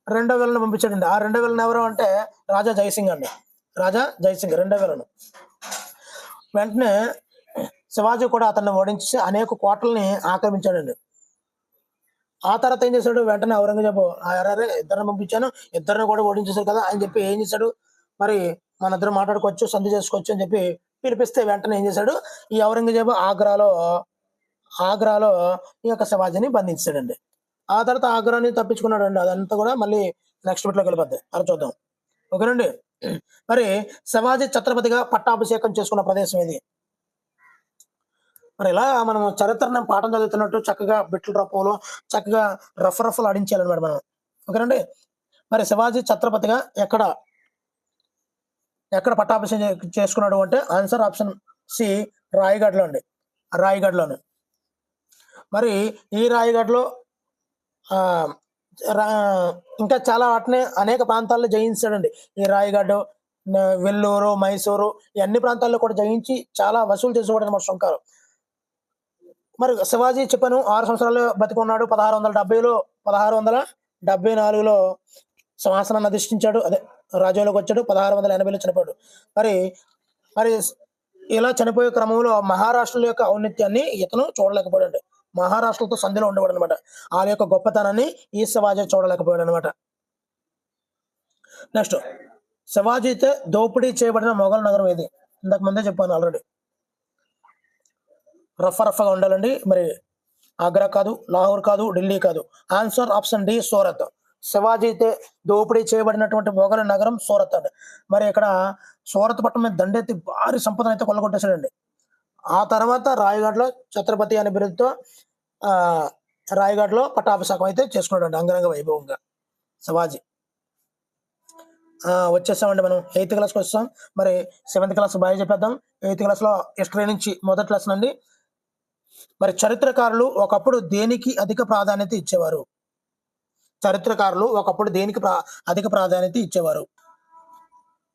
రెండో విలను పంపించాడండి. ఆ రెండో విలను ఎవరు అంటే రాజా జయసింగ్ అండి. రెండో విలను. వెంటనే శివాజీ కూడా అతన్ని ఓడించి అనేక కోటల్ని ఆక్రమించాడండి. ఆ తర్వాత ఏం చేశాడు? వెంటనే ఔరంగజేబు ఇద్దరిని పంపించాను, ఇద్దరిని కూడా ఓడించేశారు కదా అని చెప్పి ఏం చేశాడు? మరి మన ఇద్దరు మాట్లాడుకోవచ్చు, సంధి చేసుకోవచ్చు అని చెప్పి పిలిపిస్తే వెంటనే ఏం చేశాడు? ఈ ఔరంగజేబు ఆగ్రాలో ఈ యొక్క శివాజీని బంధించాడండి. ఆ తర్వాత ఆగ్రాని తప్పించుకున్నాడు అండి. అదంతా కూడా మళ్ళీ నెక్స్ట్ బిట్లోకి వెళ్ళిపోద్ది. అది చూద్దాం. ఓకేనండి. మరి శివాజీ ఛత్రపతిగా పట్టాభిషేకం చేసుకున్న ప్రదేశం ఇది. మరి ఇలా మనం చరిత్రను పాఠం చదువుతున్నట్టు చక్కగా బిట్ల రూపంలో చక్కగా రఫ్ ఆడించాలన్నమాట మనం. ఓకేనండి. మరి శివాజీ ఛత్రపతిగా ఎక్కడ ఎక్కడ పట్టాభిషేకం చేసుకున్నాడు అంటే ఆన్సర్ ఆప్షన్ సి రాయగఢ్లో అండి. రాయగఢ్లోనే. మరి ఈ రాయగఢ్లో ఆ, ఇంకా చాలా వాటిని అనేక ప్రాంతాల్లో జయించాడండి. ఈ రాయగఢ్, వెల్లూరు, మైసూరు ఈ అన్ని ప్రాంతాల్లో కూడా జయించి చాలా వసూలు చేసేవాడు అనమాట సుంకాలు. మరి శివాజీ చెప్పాను 6 సంవత్సరాలు బతికున్నాడు. 1674లో సింహాసనాన్ని అధిష్ఠించాడు. అదే రాజ్యంలోకి వచ్చాడు. 1680లో చనిపోయాడు. మరి మరి ఇలా చనిపోయే క్రమంలో మహారాష్ట్రల యొక్క ఔన్నత్యాన్ని ఇతను చూడలేకపోయాడు. మహారాష్ట్రతో సంధిలో ఉండేవాడు అనమాట. వాళ్ళ యొక్క గొప్పతనాన్ని ఈ శివాజీ చూడలేకపోయాడు అనమాట. నెక్స్ట్, శివాజీతో దోపిడీ చేయబడిన మొఘల్ నగరం ఏది? ఇంతకు ముందే చెప్పాను ఆల్రెడీ. రఫ్గా ఉండాలండి. మరి ఆగ్రా కాదు, లాహోర్ కాదు, ఢిల్లీ కాదు. Answer option D Surat. శివాజీతో దోపిడీ చేయబడినటువంటి మొఘల్ నగరం సూరత్ అండి. మరి ఇక్కడ సూరత్ పట్టణం మీద దండెత్తి భారీ సంపదను అయితే కొల్లగొట్టేశాడండి. ఆ తర్వాత రాయగఢ్లో ఛత్రపతి అనే బిరుదుతో రాయగఢ్లో పట్టాభిషేకం అయితే చేసుకున్నాడు అంగరంగ వైభవంగా శివాజీ. వచ్చేసామండి. మనం 8th క్లాస్కి వచ్చాం. మరి 7th క్లాస్ బాగా చెప్పేద్దాం. 8th క్లాస్లో హిస్టరీ నుంచి మొదటి లెసన్ అండి. మరి చరిత్రకారులు ఒకప్పుడు దేనికి అధిక ప్రాధాన్యత ఇచ్చేవారు? చరిత్రకారులు ఒకప్పుడు దేనికి అధిక ప్రాధాన్యత ఇచ్చేవారు?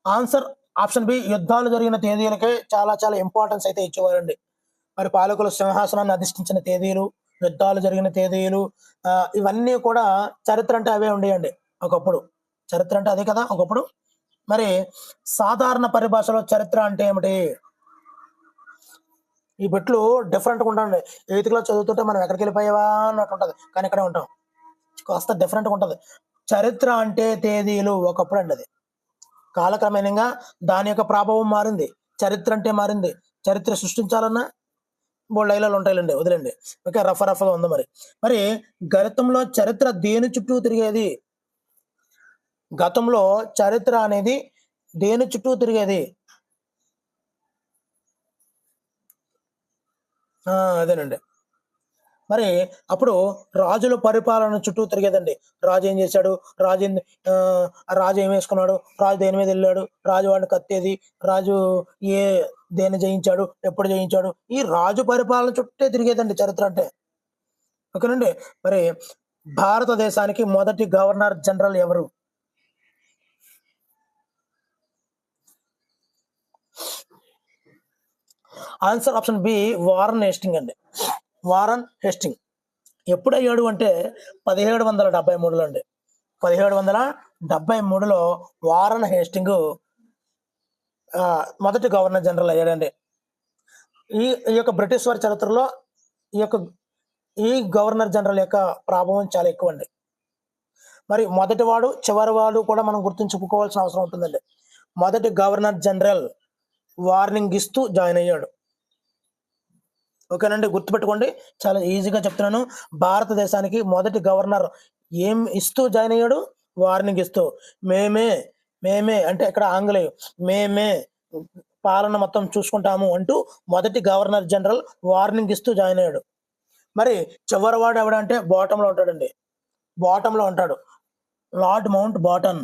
ఆన్సర్ ఆప్షన్ బి యుద్ధాలు జరిగిన తేదీలకే చాలా చాలా ఇంపార్టెన్స్ అయితే ఇచ్చేవారండి. మరి పాలకులు సింహాసనాన్ని అధిష్ఠించిన తేదీలు, యుద్ధాలు జరిగిన తేదీలు, ఇవన్నీ కూడా చరిత్ర అంటే అవే ఉండేయండి ఒకప్పుడు. చరిత్ర అంటే అదే కదా ఒకప్పుడు. మరి సాధారణ పరిభాషలో చరిత్ర అంటే ఏమిటి? ఈ బిట్లు డిఫరెంట్గా ఉంటాయండి. 8th క్లాస్ చదువుతుంటే మనం ఎక్కడికి వెళ్ళిపోయావా అన్నట్టు ఉంటుంది, కానీ ఇక్కడే ఉంటాం. కాస్త డిఫరెంట్గా ఉంటుంది. చరిత్ర అంటే తేదీలు ఒకప్పుడు అండి. అది కాలక్రమేణంగా దాని యొక్క ప్రభావం మారింది. చరిత్ర అంటే మారింది. చరిత్ర సృష్టించాలన్నా బోల్డ్ లైలాలు ఉంటాయండి, వదిలేండి. ఓకే, రఫ్గా ఉంది. మరి గతంలో చరిత్ర దేని చుట్టూ తిరిగేది? గతంలో చరిత్ర అనేది దేని చుట్టూ తిరిగేది? అదేనండి. మరి అప్పుడు రాజుల పరిపాలన చుట్టూ తిరిగేదండి. రాజు ఏం చేశాడు, రాజు ఏం వేసుకున్నాడు, రాజు దేని మీద వెళ్ళాడు, రాజు వాడిని కత్తేది, రాజు దేన్ని జయించాడు, ఎప్పుడు జయించాడు, ఈ రాజు పరిపాలన చుట్టే తిరిగేదండి చరిత్ర అంటే. ఓకేనండి. మరి భారతదేశానికి మొదటి గవర్నర్ జనరల్ ఎవరు? Answer option B Warren Hasting అండి. Warren Hasting. ఎప్పుడు అయ్యాడు అంటే 1773లో అండి. 1773లో వారన్ హేస్టింగ్ మొదటి గవర్నర్ జనరల్ అయ్యాడండి. ఈ యొక్క బ్రిటిష్ వారి చరిత్రలో ఈ గవర్నర్ జనరల్ యొక్క ప్రభావం చాలా ఎక్కువ అండి. మరి మొదటివాడు చివరివాడు కూడా మనం గుర్తుంచుకోవాల్సిన అవసరం ఉంటుందండి. మొదటి గవర్నర్ జనరల్ వార్నింగ్ ఇస్తూ జాయిన్ అయ్యాడు. ఓకేనండి, గుర్తుపెట్టుకోండి. చాలా ఈజీగా చెప్తున్నాను. భారతదేశానికి మొదటి గవర్నర్ ఏం ఇస్తూ జాయిన్ అయ్యాడు? వార్నింగ్ ఇస్తూ. మేమే అంటే ఇక్కడ ఆంగ్లేయం, మేమే పాలన మొత్తం చూసుకుంటాము అంటూ మొదటి గవర్నర్ జనరల్ వార్నింగ్ ఇస్తూ జాయిన్ అయ్యాడు. మరి చివరివాడు ఎవడంటే బాటంలో ఉంటాడండి. బాటంలో ఉంటాడు లార్డ్ మౌంట్ బాటన్.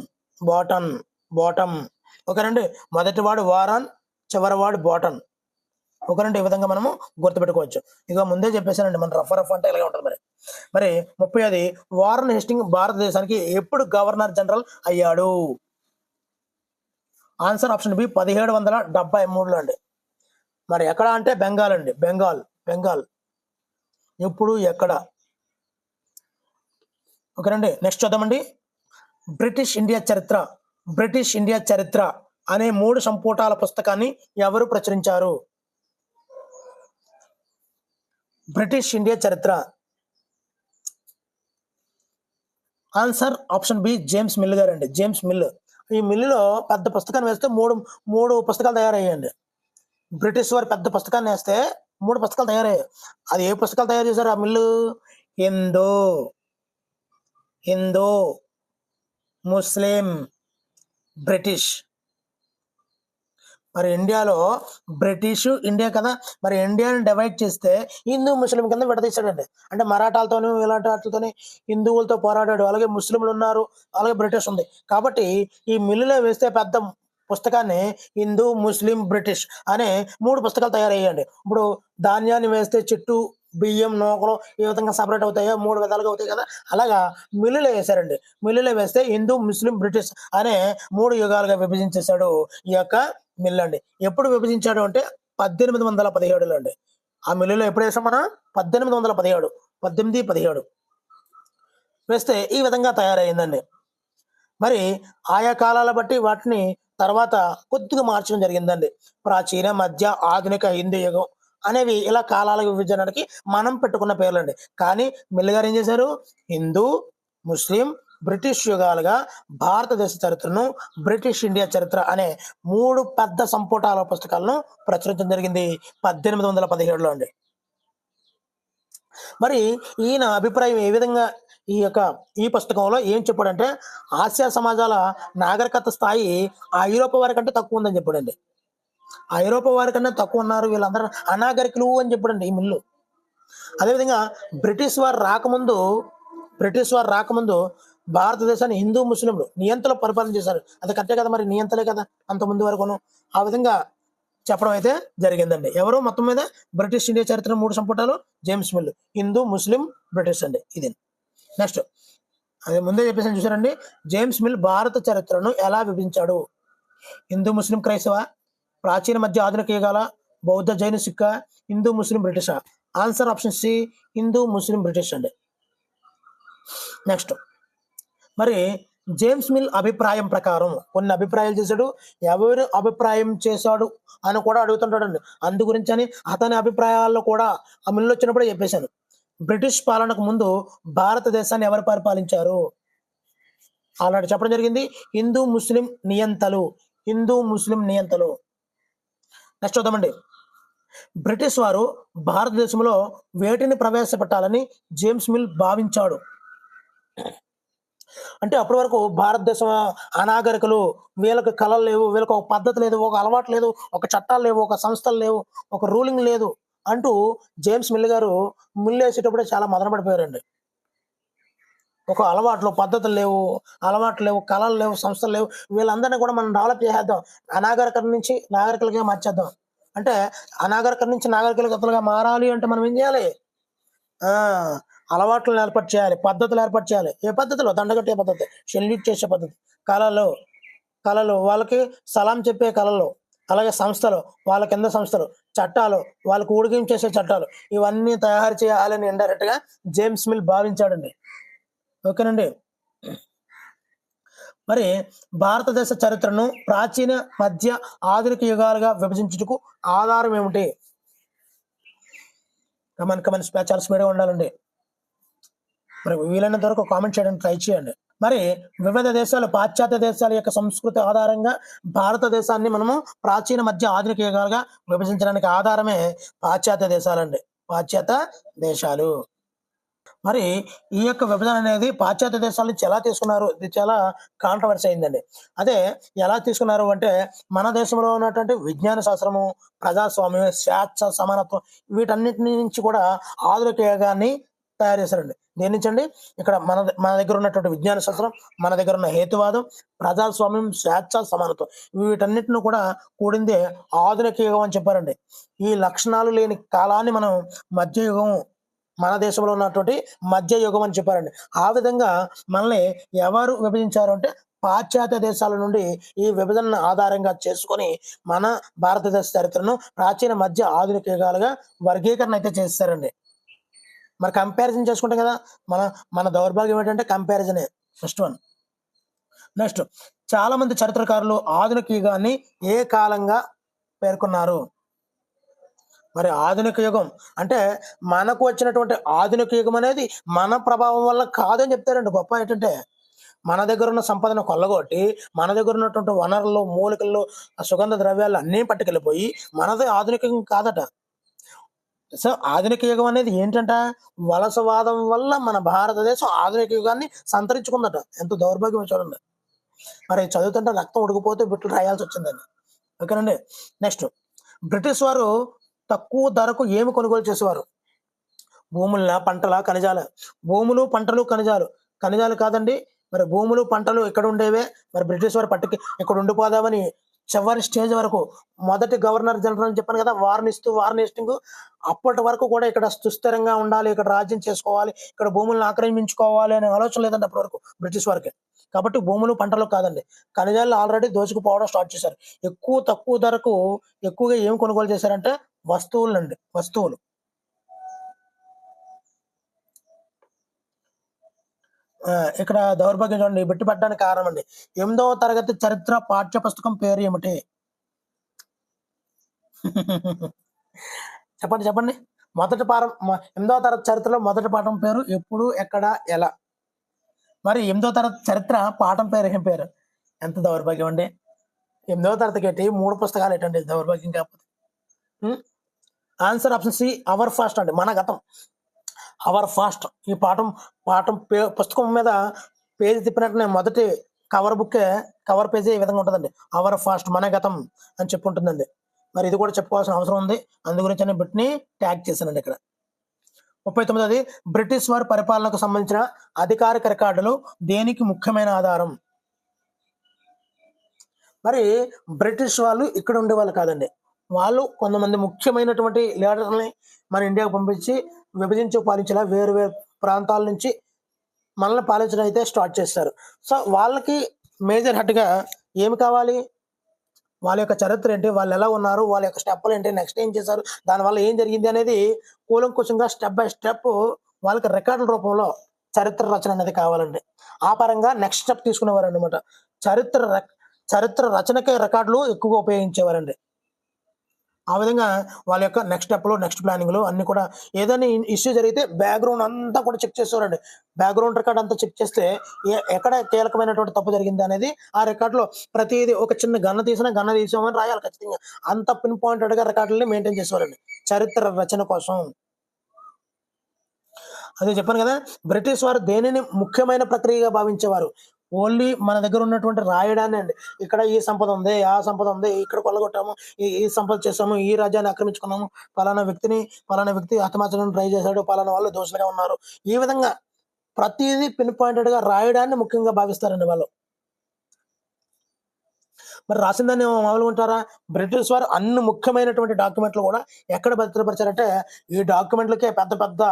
ఓకేనండి. మొదటివాడు వారన్, చివరివాడు బాటన్. ఓకేనండి. ఈ విధంగా మనము గుర్తుపెట్టుకోవచ్చు. ఇక ముందే చెప్పేశానండి, మన రఫ్ అంటే ఇలాగే ఉంటుంది. మరి 30ది వారన్ హేస్టింగ్ భారతదేశానికి ఎప్పుడు గవర్నర్ జనరల్ అయ్యాడు? ఆన్సర్ ఆప్షన్ బి 1773లో అండి. మరి ఎక్కడ అంటే బెంగాల్ అండి. బెంగాల్. ఎప్పుడు, ఎక్కడ? ఓకేనండి. నెక్స్ట్ చూద్దామండి. బ్రిటిష్ ఇండియా చరిత్ర అనే 3 సంపుటాల పుస్తకాన్ని ఎవరు ప్రచురించారు? బ్రిటిష్ ఇండియా చరిత్ర. Answer option B James Mill గారు అండి. James Mill. ఈ మిల్లులో పెద్ద పుస్తకాన్ని వేస్తే మూడు పుస్తకాలు తయారయ్యాయండి. బ్రిటిష్ వారి పెద్ద పుస్తకాన్ని వేస్తే 3 పుస్తకాలు తయారయ్యాయి. అది ఏ పుస్తకాలు తయారు చేశారు ఆ మిల్లు? Hindu, Muslim, British. మరి ఇండియాలో బ్రిటిష్ ఇండియా కదా, మరి ఇండియాని డివైడ్ చేస్తే హిందూ ముస్లిం కింద విడదీశాడండి. అంటే మరాఠాలతోని ఇలాంటి వాటితోని హిందువులతో పోరాడాడు, అలాగే ముస్లింలు ఉన్నారు, అలాగే బ్రిటిష్ ఉంది. కాబట్టి ఈ మిల్లులో వేస్తే పెద్ద పుస్తకాన్ని హిందూ ముస్లిం బ్రిటిష్ అనే 3 పుస్తకాలు తయారయ్యాయండి. ఇప్పుడు ధాన్యాన్ని వేస్తే చెట్టు, బియ్యం, నూకలు ఏ విధంగా సపరేట్ అవుతాయో 3 విధాలుగా అవుతాయి కదా, అలాగా మిల్లులో వేశారండి. మిల్లులో వేస్తే హిందూ ముస్లిం బ్రిటిష్ అనే 3 యుగాలుగా విభజించేశాడు ఈ యొక్క మిల్ అండి. ఎప్పుడు విభజించాడు అంటే 1817లో అండి. ఆ మిల్లులో ఎప్పుడు వేసాం మనం? 1817, 18, 17 వేస్తే ఈ విధంగా తయారైందండి. మరి ఆయా కాలాల బట్టి వాటిని తర్వాత కొద్దిగా మార్చడం జరిగిందండి. ప్రాచీన, మధ్య, ఆధునిక, హిందూ యుగం అనేవి ఇలా కాలాల విభజనకి మనం పెట్టుకున్న పేర్లండి. కానీ మిల్ గారు ఏం చేశారు? హిందూ, ముస్లిం, బ్రిటిష్ యుగాలుగా భారతదేశ చరిత్రను, బ్రిటిష్ ఇండియా చరిత్ర అనే 3 పెద్ద సంపుటాల పుస్తకాలను ప్రచురించడం జరిగింది 1817లో అండి. మరి ఈయన అభిప్రాయం ఏ విధంగా ఈ పుస్తకంలో ఏం చెప్పాడంటే, ఆసియా సమాజాల నాగరికత స్థాయి ఆ ఐరోపా వారి కంటే తక్కువ ఉందని చెప్పాడండి. ఆ ఐరోపా వారి కన్నా తక్కువ ఉన్నారు, వీళ్ళందరూ అనాగరికులు అని చెప్పాడండి ఈ మిల్లు. అదేవిధంగా బ్రిటిష్ వారు రాకముందు భారతదేశాన్ని హిందూ ముస్లింలు నియంతలో పరిపాలన చేశారు. అది కరెక్టే కదా, మరి నియంతలే కదా అంత ముందు వరకును. ఆ విధంగా చెప్పడం అయితే జరిగిందండి. ఎవరు మొత్తం మీద బ్రిటిష్ ఇండియా చరిత్ర 3 సంపుటాలు James mill, Hindu, Muslim, British అండి. ఇది నెక్స్ట్ అదే ముందే చెప్పేసాను చూసారండి. జేమ్స్ మిల్ భారత చరిత్రను ఎలా విభజించాడు? హిందూ, ముస్లిం, క్రైస్తవ, ప్రాచీన, మధ్య, ఆధునిక యుగాల, బౌద్ధ, జైన, సిక్క, Hindu, Muslim, British. Answer option C, Hindu, Muslim, British అండి. నెక్స్ట్ మరి జేమ్స్ మిల్ అభిప్రాయం ప్రకారం కొన్ని అభిప్రాయాలు చేశాడు. ఎవరు అభిప్రాయం చేశాడు అని కూడా అడుగుతుంటాడండి. అందు గురించి అని అతని అభిప్రాయాల్లో కూడా ఆ మిల్లు వచ్చినప్పుడే చెప్పేశాను. బ్రిటిష్ పాలనకు ముందు భారతదేశాన్ని ఎవరు పరిపాలించారు? ఆల్రెడీ చెప్పడం జరిగింది. హిందూ ముస్లిం నియంతలు. నెక్స్ట్ చూద్దామండి. బ్రిటిష్ వారు భారతదేశంలో వేటిని ప్రవేశపెట్టాలని జేమ్స్ మిల్ భావించాడు? అంటే అప్పటి వరకు భారతదేశం అనాగరికులు, వీళ్ళకి కళలు లేవు, వీళ్ళకి ఒక పద్ధతి లేదు, ఒక అలవాటు లేదు, ఒక చట్టాలు లేవు, ఒక సంస్థలు లేవు, ఒక రూలింగ్ లేదు అంటూ జేమ్స్ మిల్ గారు మిల్లు వేసేటప్పుడే చాలా మదన పడిపోయారండి. ఒక పద్ధతులు లేవు, కళలు లేవు, సంస్థలు లేవు, వీళ్ళందరినీ కూడా మనం డెవలప్ చేసేద్దాం, అనాగరికత నుంచి నాగరికులుగా మార్చేద్దాం. అంటే అనాగరికత నుంచి నాగరికులుగా మారాలి అంటే మనం ఏం చేయాలి? అలవాట్లను ఏర్పాటు చేయాలి, పద్ధతులు ఏర్పాటు చేయాలి. ఏ పద్ధతిలో? దండగట్టే పద్ధతి, సెల్యూట్ చేసే పద్ధతి, కళలు వాళ్ళకి సలాం చెప్పే కళలు, అలాగే సంస్థలు, వాళ్ళ కింద సంస్థలు, చట్టాలు, వాళ్ళకు ఊడిగం చేసే చట్టాలు, ఇవన్నీ తయారు చేయాలని ఇండైరెక్ట్ గా జేమ్స్ మిల్ భావించాడండి. ఓకేనండి. మరి భారతదేశ చరిత్రను ప్రాచీన, మధ్య, ఆధునిక యుగాలుగా విభజించుటకు ఆధారం ఏమిటి? కమన్ చాలా స్పీడ్గా ఉండాలండి. మరి వీలైనంత వరకు కామెంట్ చేయడానికి ట్రై చేయండి. మరి వివిధ దేశాలు, పాశ్చాత్య దేశాల యొక్క సంస్కృతి ఆధారంగా భారతదేశాన్ని మనము ప్రాచీన, మధ్య, ఆధునిక యుగాలుగా విభజించడానికి ఆధారమే పాశ్చాత్య దేశాలు. మరి ఈ యొక్క విభజన అనేది పాశ్చాత్య దేశాల నుంచి ఎలా తీసుకున్నారు? ఇది చాలా కాంట్రవర్సీ అయిందండి. అదే ఎలా తీసుకున్నారు అంటే, మన దేశంలో ఉన్నటువంటి విజ్ఞాన శాస్త్రము, ప్రజాస్వామ్యం, స్వేచ్ఛ, సమానత్వం, వీటన్నిటి నుంచి కూడా ఆధునిక యుగాన్ని తయారు చేశారండి. దేని నుంచి అండి? ఇక్కడ మన దగ్గర ఉన్నటువంటి విజ్ఞాన శాస్త్రం, మన దగ్గర ఉన్న హేతువాదం, ప్రజాస్వామ్యం, స్వేచ్ఛ, సమానత్వం, వీటన్నిటిని కూడా కూడిందే ఆధునిక యుగం అని చెప్పారండి. ఈ లక్షణాలు లేని కాలాన్ని మనం మధ్యయుగం, మన దేశంలో ఉన్నటువంటి మధ్య యుగం అని చెప్పారండి. ఆ విధంగా మనల్ని ఎవరు విభజించారు అంటే, పాశ్చాత్య దేశాల నుండి ఈ విభజన ఆధారంగా చేసుకొని మన భారతదేశ చరిత్రను ప్రాచీన, మధ్య, ఆధునిక యుగాలుగా వర్గీకరణ అయితే చేస్తారండి. మరి కంపారిజన్ చేసుకుంటాం కదా, మన దౌర్భాగ్యం ఏంటంటే కంపారిజనే ఫస్ట్ వన్. నెక్స్ట్, చాలా మంది చరిత్రకారులు ఆధునిక యుగాన్ని ఏ కాలంగా పేర్కొన్నారు? మరి ఆధునిక యుగం అంటే మనకు వచ్చినటువంటి ఆధునిక యుగం అనేది మన ప్రభావం వల్ల కాదని చెప్తారండి. గొప్ప ఏంటంటే, మన దగ్గర ఉన్న సంపదను కొల్లగొట్టి, మన దగ్గర ఉన్నటువంటి వనరులు, మూలికలు, సుగంధ ద్రవ్యాలు అన్నీ పట్టుకెళ్ళిపోయి మనది ఆధునిక యుగం కాదట. సో ఆధునిక యుగం అనేది ఏంటంట? వలసవాదం వల్ల మన భారతదేశం ఆధునిక యుగాన్ని సంతరించుకుందట. ఎంత దౌర్భాగ్యం చూడండి. మరి చదువుతుంటే రక్తం ఉడికిపోతే బిట్లు రాయాల్సి వచ్చిందండి. ఓకేనండి. నెక్స్ట్ బ్రిటిష్ వారు తక్కువ ధరకు ఏమి కొనుగోలు చేసేవారు? భూములనా, పంటలా, ఖనిజాలా? భూములు, పంటలు, ఖనిజాలు. ఖనిజాలు కాదండి. మరి భూములు, పంటలు ఇక్కడ ఉండేవే. మరి బ్రిటిష్ వారు పట్టుకి ఇక్కడ ఉండిపోదామని చివరి స్టేజ్ వరకు మొదటి గవర్నర్ జనరల్ అని చెప్పాను కదా, వార్నిస్టింగ్ అప్పటి వరకు కూడా ఇక్కడ సుస్థిరంగా ఉండాలి, ఇక్కడ రాజ్యం చేసుకోవాలి, ఇక్కడ భూములను ఆక్రమించుకోవాలి అనే ఆలోచన లేదండి అప్పటి వరకు బ్రిటిష్ వారికి. కాబట్టి భూములు, పంటలు కాదండి, ఖనిజాలు ఆల్రెడీ దోచుకుపోవడం స్టార్ట్ చేశారు. తక్కువ ధరకు ఎక్కువగా ఏం కొనుగోలు చేశారంటే వస్తువులండి, వస్తువులు. ఇక్కడ దౌర్భాగ్యం చూడండి, బిట్టు పడ్డానికి కారణం అండి. 8వ తరగతి చరిత్ర పాఠ్య పుస్తకం పేరు ఏమిటి? చెప్పండి చెప్పండి. మొదటి పాఠం 8వ తరగతి చరిత్రలో మొదటి పాఠం పేరు ఎప్పుడు, ఎక్కడ, ఎలా? మరి 8వ తరగతి చరిత్ర పాఠం పేరు ఏం పేరు? ఎంత దౌర్భాగ్యం అండి. 8వ తరగతికి ఏంటి 3 పుస్తకాలు ఏంటండి దౌర్భాగ్యం కాకపోతే. Answer option C our past అండి, మన గతం. Our past. ఈ పాఠం పుస్తకం మీద పేజీ తిప్పినట్టునే మొదటి కవర్ పేజీ ఈ విధంగా ఉంటుందండి, అవర్ ఫాస్ట్, మన గతం అని చెప్పి ఉంటుందండి. మరి ఇది కూడా చెప్పుకోవాల్సిన అవసరం ఉంది, అందు గురించి నేను బిట్ని ట్యాగ్ చేశానండి ఇక్కడ. 39ది బ్రిటిష్ వారి పరిపాలనకు సంబంధించిన అధికారిక రికార్డులు దేనికి ముఖ్యమైన ఆధారం? మరి బ్రిటిష్ వాళ్ళు ఇక్కడ ఉండేవాళ్ళు కాదండి, వాళ్ళు కొంతమంది ముఖ్యమైనటువంటి లీడర్ని మన ఇండియాకు పంపించి విభజించి పాలించేలా వేరు వేరు ప్రాంతాల నుంచి మనల్ని పాలించడం అయితే స్టార్ట్ చేస్తారు. సో వాళ్ళకి మేజర్ హెడ్గా ఏమి కావాలి? వాళ్ళ యొక్క చరిత్ర ఏంటి, వాళ్ళు ఎలా ఉన్నారు, వాళ్ళ యొక్క స్టెప్పులు ఏంటి, నెక్స్ట్ ఏం చేశారు, దానివల్ల ఏం జరిగింది అనేది కూలంకుషంగా స్టెప్ బై స్టెప్ వాళ్ళకి రికార్డుల రూపంలో చరిత్ర రచన అనేది కావాలండి. ఆ పరంగా నెక్స్ట్ స్టెప్ తీసుకునేవారు అనమాట. చరిత్ర రచనకే రికార్డులు ఎక్కువగా ఉపయోగించేవారండి. ఆ విధంగా వాళ్ళ యొక్క నెక్స్ట్ స్టెప్లో, నెక్స్ట్ ప్లానింగ్లో అన్ని కూడా ఏదైనా ఇష్యూ జరిగితే బ్యాక్గ్రౌండ్ అంతా కూడా చెక్ చేసేవారండి. బ్యాక్గ్రౌండ్ రికార్డ్ అంతా చెక్ చేస్తే ఎక్కడ కీలకమైనటువంటి తప్పు జరిగింది అనేది ఆ రికార్డులో ప్రతిదీ, ఒక చిన్న గన్న తీసామని రాయాలి ఖచ్చితంగా. అంత పిన్ పాయింటెడ్గా రికార్డులని మెయింటైన్ చేసేవారండి చరిత్ర రచన కోసం. అదే చెప్పాను కదా, బ్రిటిష్ వారు దేనిని ముఖ్యమైన ప్రక్రియగా భావించేవారు? ఓన్లీ మన దగ్గర ఉన్నటువంటి రాయడాన్ని అండి. ఇక్కడ ఈ సంపద ఉంది, ఆ సంపద ఉంది, ఇక్కడ కొల్లగొట్టాము, ఈ సంపద చేసాము, ఈ రాజ్యాన్ని ఆక్రమించుకున్నాము, పలానా వ్యక్తి హతమార్చడానికి ట్రై చేశాడు, పలానా వాళ్ళు దోషులుగా ఉన్నారు, ఈ విధంగా ప్రతిదీ పిన్ పాయింటెడ్గా రాయడాన్ని ముఖ్యంగా భావిస్తారండి వాళ్ళు. మరి రాసిందాన్ని మామూలుగా ఉంటారా? బ్రిటిష్ వారు అన్ని ముఖ్యమైనటువంటి డాక్యుమెంట్లు కూడా ఎక్కడ భద్రపరిచారంటే ఈ డాక్యుమెంట్లకే పెద్ద పెద్ద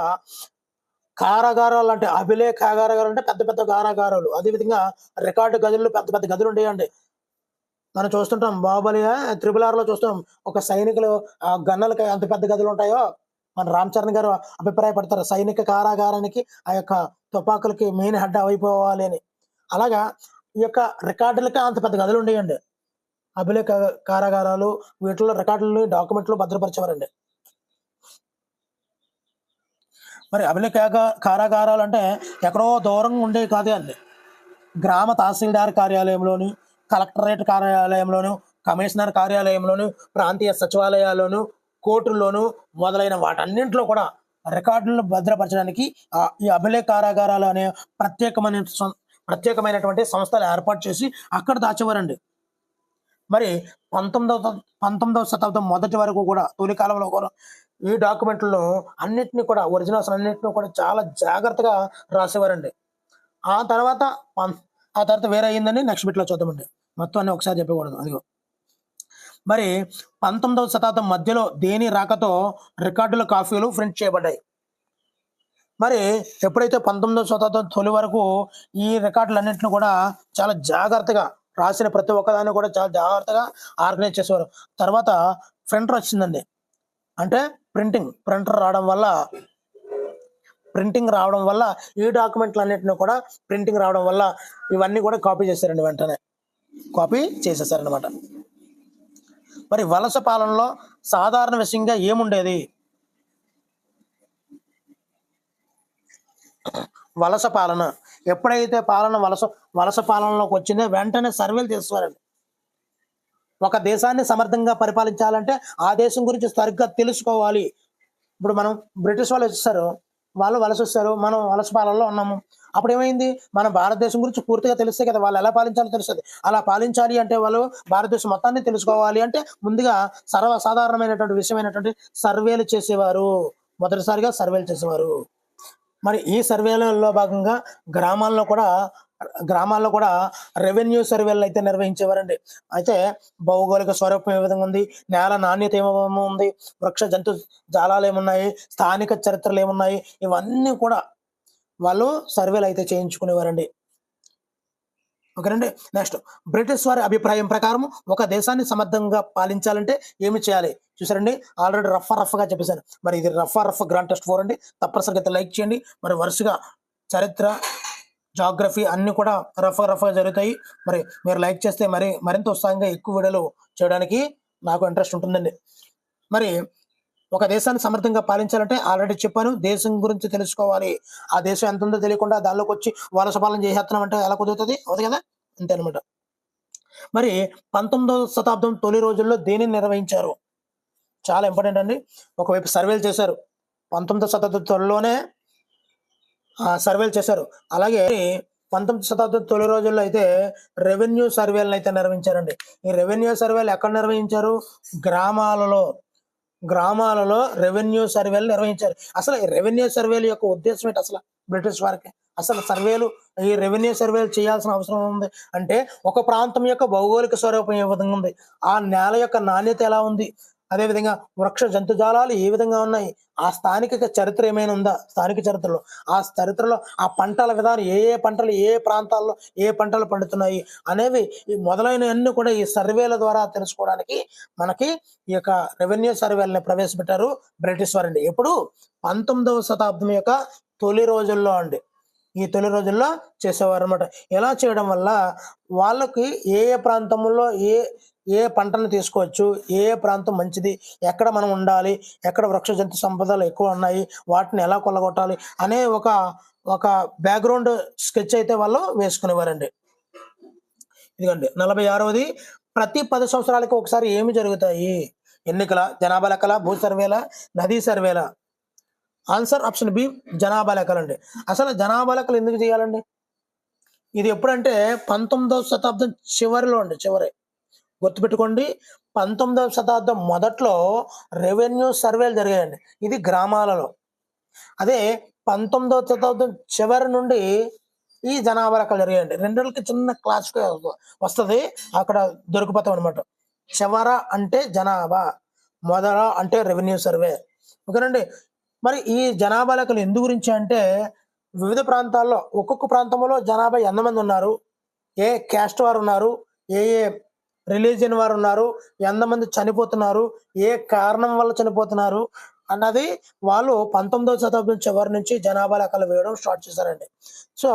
కారాగారాలు, అంటే అభిలేఖాగారాలు అంటే పెద్ద పెద్ద కారాగారాలు, అదేవిధంగా రికార్డు గదులు, పెద్ద పెద్ద గదులు ఉండేయండి. మనం చూస్తుంటాం బాహుబలి, RRRలో చూస్తాం, ఒక సైనికులు గన్నలకి ఎంత పెద్ద గదులు ఉంటాయో మన రామ్ చరణ్ గారు అభిప్రాయపడతారు, సైనిక కారాగారానికి ఆ యొక్క తుపాకులకి మెయిన్ హెడ్ అయిపోవాలి అని. అలాగా ఈ యొక్క రికార్డులకి అంత పెద్ద గదులు ఉండేయండి. అభిలేఖ కారాగారాలు, వీటిలో రికార్డులు, డాక్యుమెంట్లు భద్రపరిచేవారండి. మరి అభిలేఖ కారాగారాలు అంటే ఎక్కడో దూరంగా ఉండేవి కాదే అండి. గ్రామ తహసీల్దార్ కార్యాలయంలోను, కలెక్టరేట్ కార్యాలయంలోను, కమిషనర్ కార్యాలయంలోను, ప్రాంతీయ సచివాలయాల్లోను, కోర్టుల్లోను మొదలైన వాటన్నింటిలో కూడా రికార్డులను భద్రపరచడానికి ఈ అభిలేఖ కారాగారాలు అనే ప్రత్యేకమైనటువంటి సంస్థలు ఏర్పాటు చేసి అక్కడ దాచేవారండి. మరి 19వ శతాబ్దం మొదటి వరకు కూడా, తొలి కాలంలో కూడా ఈ డాక్యుమెంట్లను అన్నింటినీ కూడా, ఒరిజినల్స్ అన్నింటినీ కూడా చాలా జాగ్రత్తగా రాసేవారండి. ఆ తర్వాత వేరే అయ్యిందని నెక్స్ట్ బిట్లో చూద్దామండి. మొత్తం అన్ని ఒకసారి చెప్పకూడదు. అదిగో మరి 19వ శతాబ్దం మధ్యలో దేని రాకతో రికార్డుల కాపీలు ప్రింట్ చేయబడ్డాయి? మరి ఎప్పుడైతే 19వ శతాబ్దం తొలి వరకు ఈ రికార్డులన్నింటినీ కూడా చాలా జాగ్రత్తగా రాసిన ప్రతి ఒక్కదాన్ని కూడా చాలా జాగ్రత్తగా ఆర్గనైజ్ చేసేవారు. తర్వాత ప్రింటర్ వచ్చిందండి. అంటే ప్రింటర్ రావడం వల్ల ఈ డాక్యుమెంట్లు అన్నింటినీ కూడా ప్రింటింగ్ రావడం వల్ల ఇవన్నీ కూడా కాపీ చేశారండి, వెంటనే కాపీ చేసేసారనమాట. మరి వలస పాలనలో సాధారణ విషయంగా ఏముండేది? వలస పాలన ఎప్పుడైతే వలస పాలనలోకి వచ్చిందో వెంటనే సర్వేలు చేసేవారండి. ఒక దేశాన్ని సమర్థంగా పరిపాలించాలంటే ఆ దేశం గురించి సరిగ్గా తెలుసుకోవాలి. ఇప్పుడు మనం బ్రిటిష్ వాళ్ళు వచ్చేసారు, వాళ్ళు వలస వస్తారు, మనం వలస పాలనలో ఉన్నాము. అప్పుడు ఏమైంది, మన భారతదేశం గురించి పూర్తిగా తెలిస్తే కదా వాళ్ళు ఎలా పాలించాలో తెలుస్తుంది. అలా పాలించాలి అంటే వాళ్ళు భారతదేశం మొత్తాన్ని తెలుసుకోవాలి అంటే ముందుగా సర్వసాధారణమైనటువంటి విషయమైనటువంటి సర్వేలు చేసేవారు. మొదటిసారిగా సర్వేలు చేసేవారు. మరి ఈ సర్వేలలో భాగంగా గ్రామాల్లో కూడా గ్రామాల్లో కూడా రెవెన్యూ సర్వేలు అయితే నిర్వహించేవారండి. అయితే భౌగోళిక స్వరూపం ఏ విధంగా ఉంది, నేల నాణ్యత ఏమేమో ఉంది, వృక్ష జంతు జాలాలు ఏమున్నాయి, స్థానిక చరిత్రలు ఏమున్నాయి, ఇవన్నీ కూడా వాళ్ళు సర్వేలు అయితే చేయించుకునేవారండి. ఓకేనండి. నెక్స్ట్, బ్రిటిష్ వారి అభిప్రాయం ప్రకారం ఒక దేశాన్ని సమర్థంగా పాలించాలంటే ఏమి చేయాలి చూసారండి. ఆల్రెడీ రఫ్గా చెప్పేశాను. మరి ఇది రఫ్ గ్రాండ్ టెస్ట్ 4 అండి. తప్పనిసరిగా అయితే లైక్ చేయండి. మరి వరుసగా చరిత్ర, జాగ్రఫీ అన్నీ కూడా రఫ్గా జరుగుతాయి. మరి మీరు లైక్ చేస్తే మరింత ఉత్సాహంగా ఎక్కువ వీడియోలు చేయడానికి నాకు ఇంట్రెస్ట్ ఉంటుందండి. మరి ఒక దేశాన్ని సమర్థంగా పాలించాలంటే ఆల్రెడీ చెప్పాను, దేశం గురించి తెలుసుకోవాలి. ఆ దేశం ఎంత ఉందో తెలియకుండా దానిలోకి వచ్చి వలస పాలన చేసేస్తున్నాం అంటే ఎలా కుదురుతుంది? అవుతుంది కదా, అంతే అనమాట. మరి 19వ శతాబ్దం తొలి రోజుల్లో దేనిని నిర్వహించారు? చాలా ఇంపార్టెంట్ అండి. ఒకవైపు సర్వేలు చేశారు, 19వ శతాబ్దం తొలిలోనే సర్వేలు చేశారు. అలాగే 19వ శతాబ్దం తొలి రోజుల్లో అయితే రెవెన్యూ సర్వేలను అయితే నిర్వహించారండి. ఈ రెవెన్యూ సర్వేలు ఎక్కడ నిర్వహించారు? గ్రామాలలో రెవెన్యూ సర్వేలు నిర్వహించారు. అసలు ఈ రెవెన్యూ సర్వేల యొక్క ఉద్దేశం ఏంటి అసలు బ్రిటిష్ వారికి? అసలు ఈ రెవెన్యూ సర్వేలు చేయాల్సిన అవసరం ఉంది అంటే ఒక ప్రాంతం యొక్క భౌగోళిక స్వరూపం ఏ విధంగా ఉంది, ఆ నేల యొక్క నాణ్యత ఎలా ఉంది, అదేవిధంగా వృక్ష జంతుజాలాలు ఏ విధంగా ఉన్నాయి, ఆ స్థానిక చరిత్ర ఏమైనా ఉందా, స్థానిక చరిత్రలో ఆ చరిత్రలో ఆ పంటల విధానం, ఏ పంటలు ఏ ప్రాంతాల్లో ఏ పంటలు పండుతున్నాయి అనేవి ఈ మొదలైనవన్నీ కూడా ఈ సర్వేల ద్వారా తెలుసుకోవడానికి మనకి ఈ యొక్క రెవెన్యూ సర్వేలను ప్రవేశపెట్టారు బ్రిటిష్ వారండి. ఎప్పుడు? 19వ శతాబ్దం యొక్క తొలి రోజుల్లో అండి. ఈ తొలి రోజుల్లో చేసేవారు అనమాట. ఎలా చేయడం వల్ల వాళ్ళకి ఏ ప్రాంతంలో ఏ పంటను తీసుకోవచ్చు, ఏ ప్రాంతం మంచిది, ఎక్కడ మనం ఉండాలి, ఎక్కడ వృక్ష జంతు సంపదలు ఎక్కువ ఉన్నాయి, వాటిని ఎలా కొల్లగొట్టాలి అనే ఒక బ్యాక్గ్రౌండ్ స్కెచ్ అయితే వాళ్ళు వేసుకునేవారండి. ఇదిగోండి 46వది, ప్రతి 10 సంవత్సరాలకు ఒకసారి ఏమి జరుగుతాయి? ఎన్నికల, జనాభా లెక్కల, భూ సర్వేల, నదీ సర్వేల? ఆన్సర్ ఆప్షన్ బి, జనాభా లెక్కలండి. అసలు జనాభా లెక్కలు ఎందుకు చేయాలండి? ఇది ఎప్పుడంటే 19వ శతాబ్దం చివరిలో అండి, గుర్తుపెట్టుకోండి. 19వ శతాబ్దం మొదట్లో రెవెన్యూ సర్వేలు జరిగాయండి, ఇది గ్రామాలలో. అదే 19వ శతాబ్దం చివరి నుండి ఈ జనాభా లెక్కలు జరిగాయండి. రెండుకి చిన్న క్లాస్ వస్తుంది, అక్కడ దొరికిపోతాం అనమాట. చివర అంటే జనాభా, మొదల అంటే రెవెన్యూ సర్వే. ఓకేనండి. మరి ఈ జనాభా లెక్కలు ఎందు గురించి అంటే వివిధ ప్రాంతాల్లో ఒక్కొక్క ప్రాంతంలో జనాభా ఎంతమంది ఉన్నారు, ఏ క్యాస్ట్ వారు ఉన్నారు, ఏ రిలీజియన్ వారు ఉన్నారు, ఎంతమంది చనిపోతున్నారు, ఏ కారణం వల్ల చనిపోతున్నారు అన్నది వాళ్ళు 19వ శతాబ్దం చివరి నుంచి జనాభా లెక్కలు వేయడం స్టార్ట్ చేశారండి. సో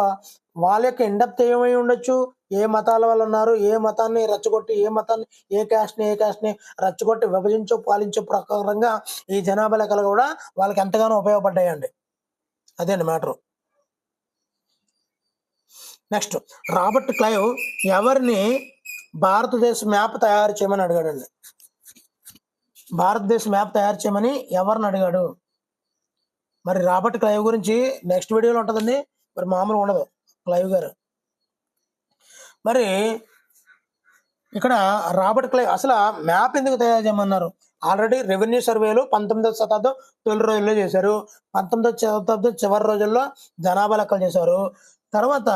వాళ్ళ యొక్క ఇండెప్త్ ఏమై ఉండొచ్చు, ఏ మతాల వల్ల ఉన్నారు, ఏ మతాన్ని రెచ్చగొట్టి, ఏ మతాన్ని ఏ క్యాస్ట్ని రెచ్చగొట్టి విభజించో పాలించే ప్రకారంగా ఈ జనాభా లెక్కలు కూడా వాళ్ళకి ఎంతగానో ఉపయోగపడ్డాయండి. అదే అండి మ్యాటరు. నెక్స్ట్, రాబర్ట్ క్లైవ్ ఎవరిని భారతదేశ మ్యాప్ తయారు చేయమని అడిగాడండి? భారతదేశ మ్యాప్ తయారు చేయమని ఎవరిని అడిగాడు? మరి రాబర్ట్ క్లైవ్ గురించి నెక్స్ట్ వీడియోలో ఉంటుందండి, మరి మామూలుగా ఉండదు క్లైవ్ గారు. మరి ఇక్కడ రాబర్ట్ క్లైవ్ అసలు మ్యాప్ ఎందుకు తయారు చేయమన్నారు? ఆల్రెడీ రెవెన్యూ సర్వేలు 19వ శతాబ్దం తొలి రోజుల్లో చేశారు, 19వ శతాబ్దం చివరి రోజుల్లో జనాభా లెక్కలు చేశారు. తర్వాత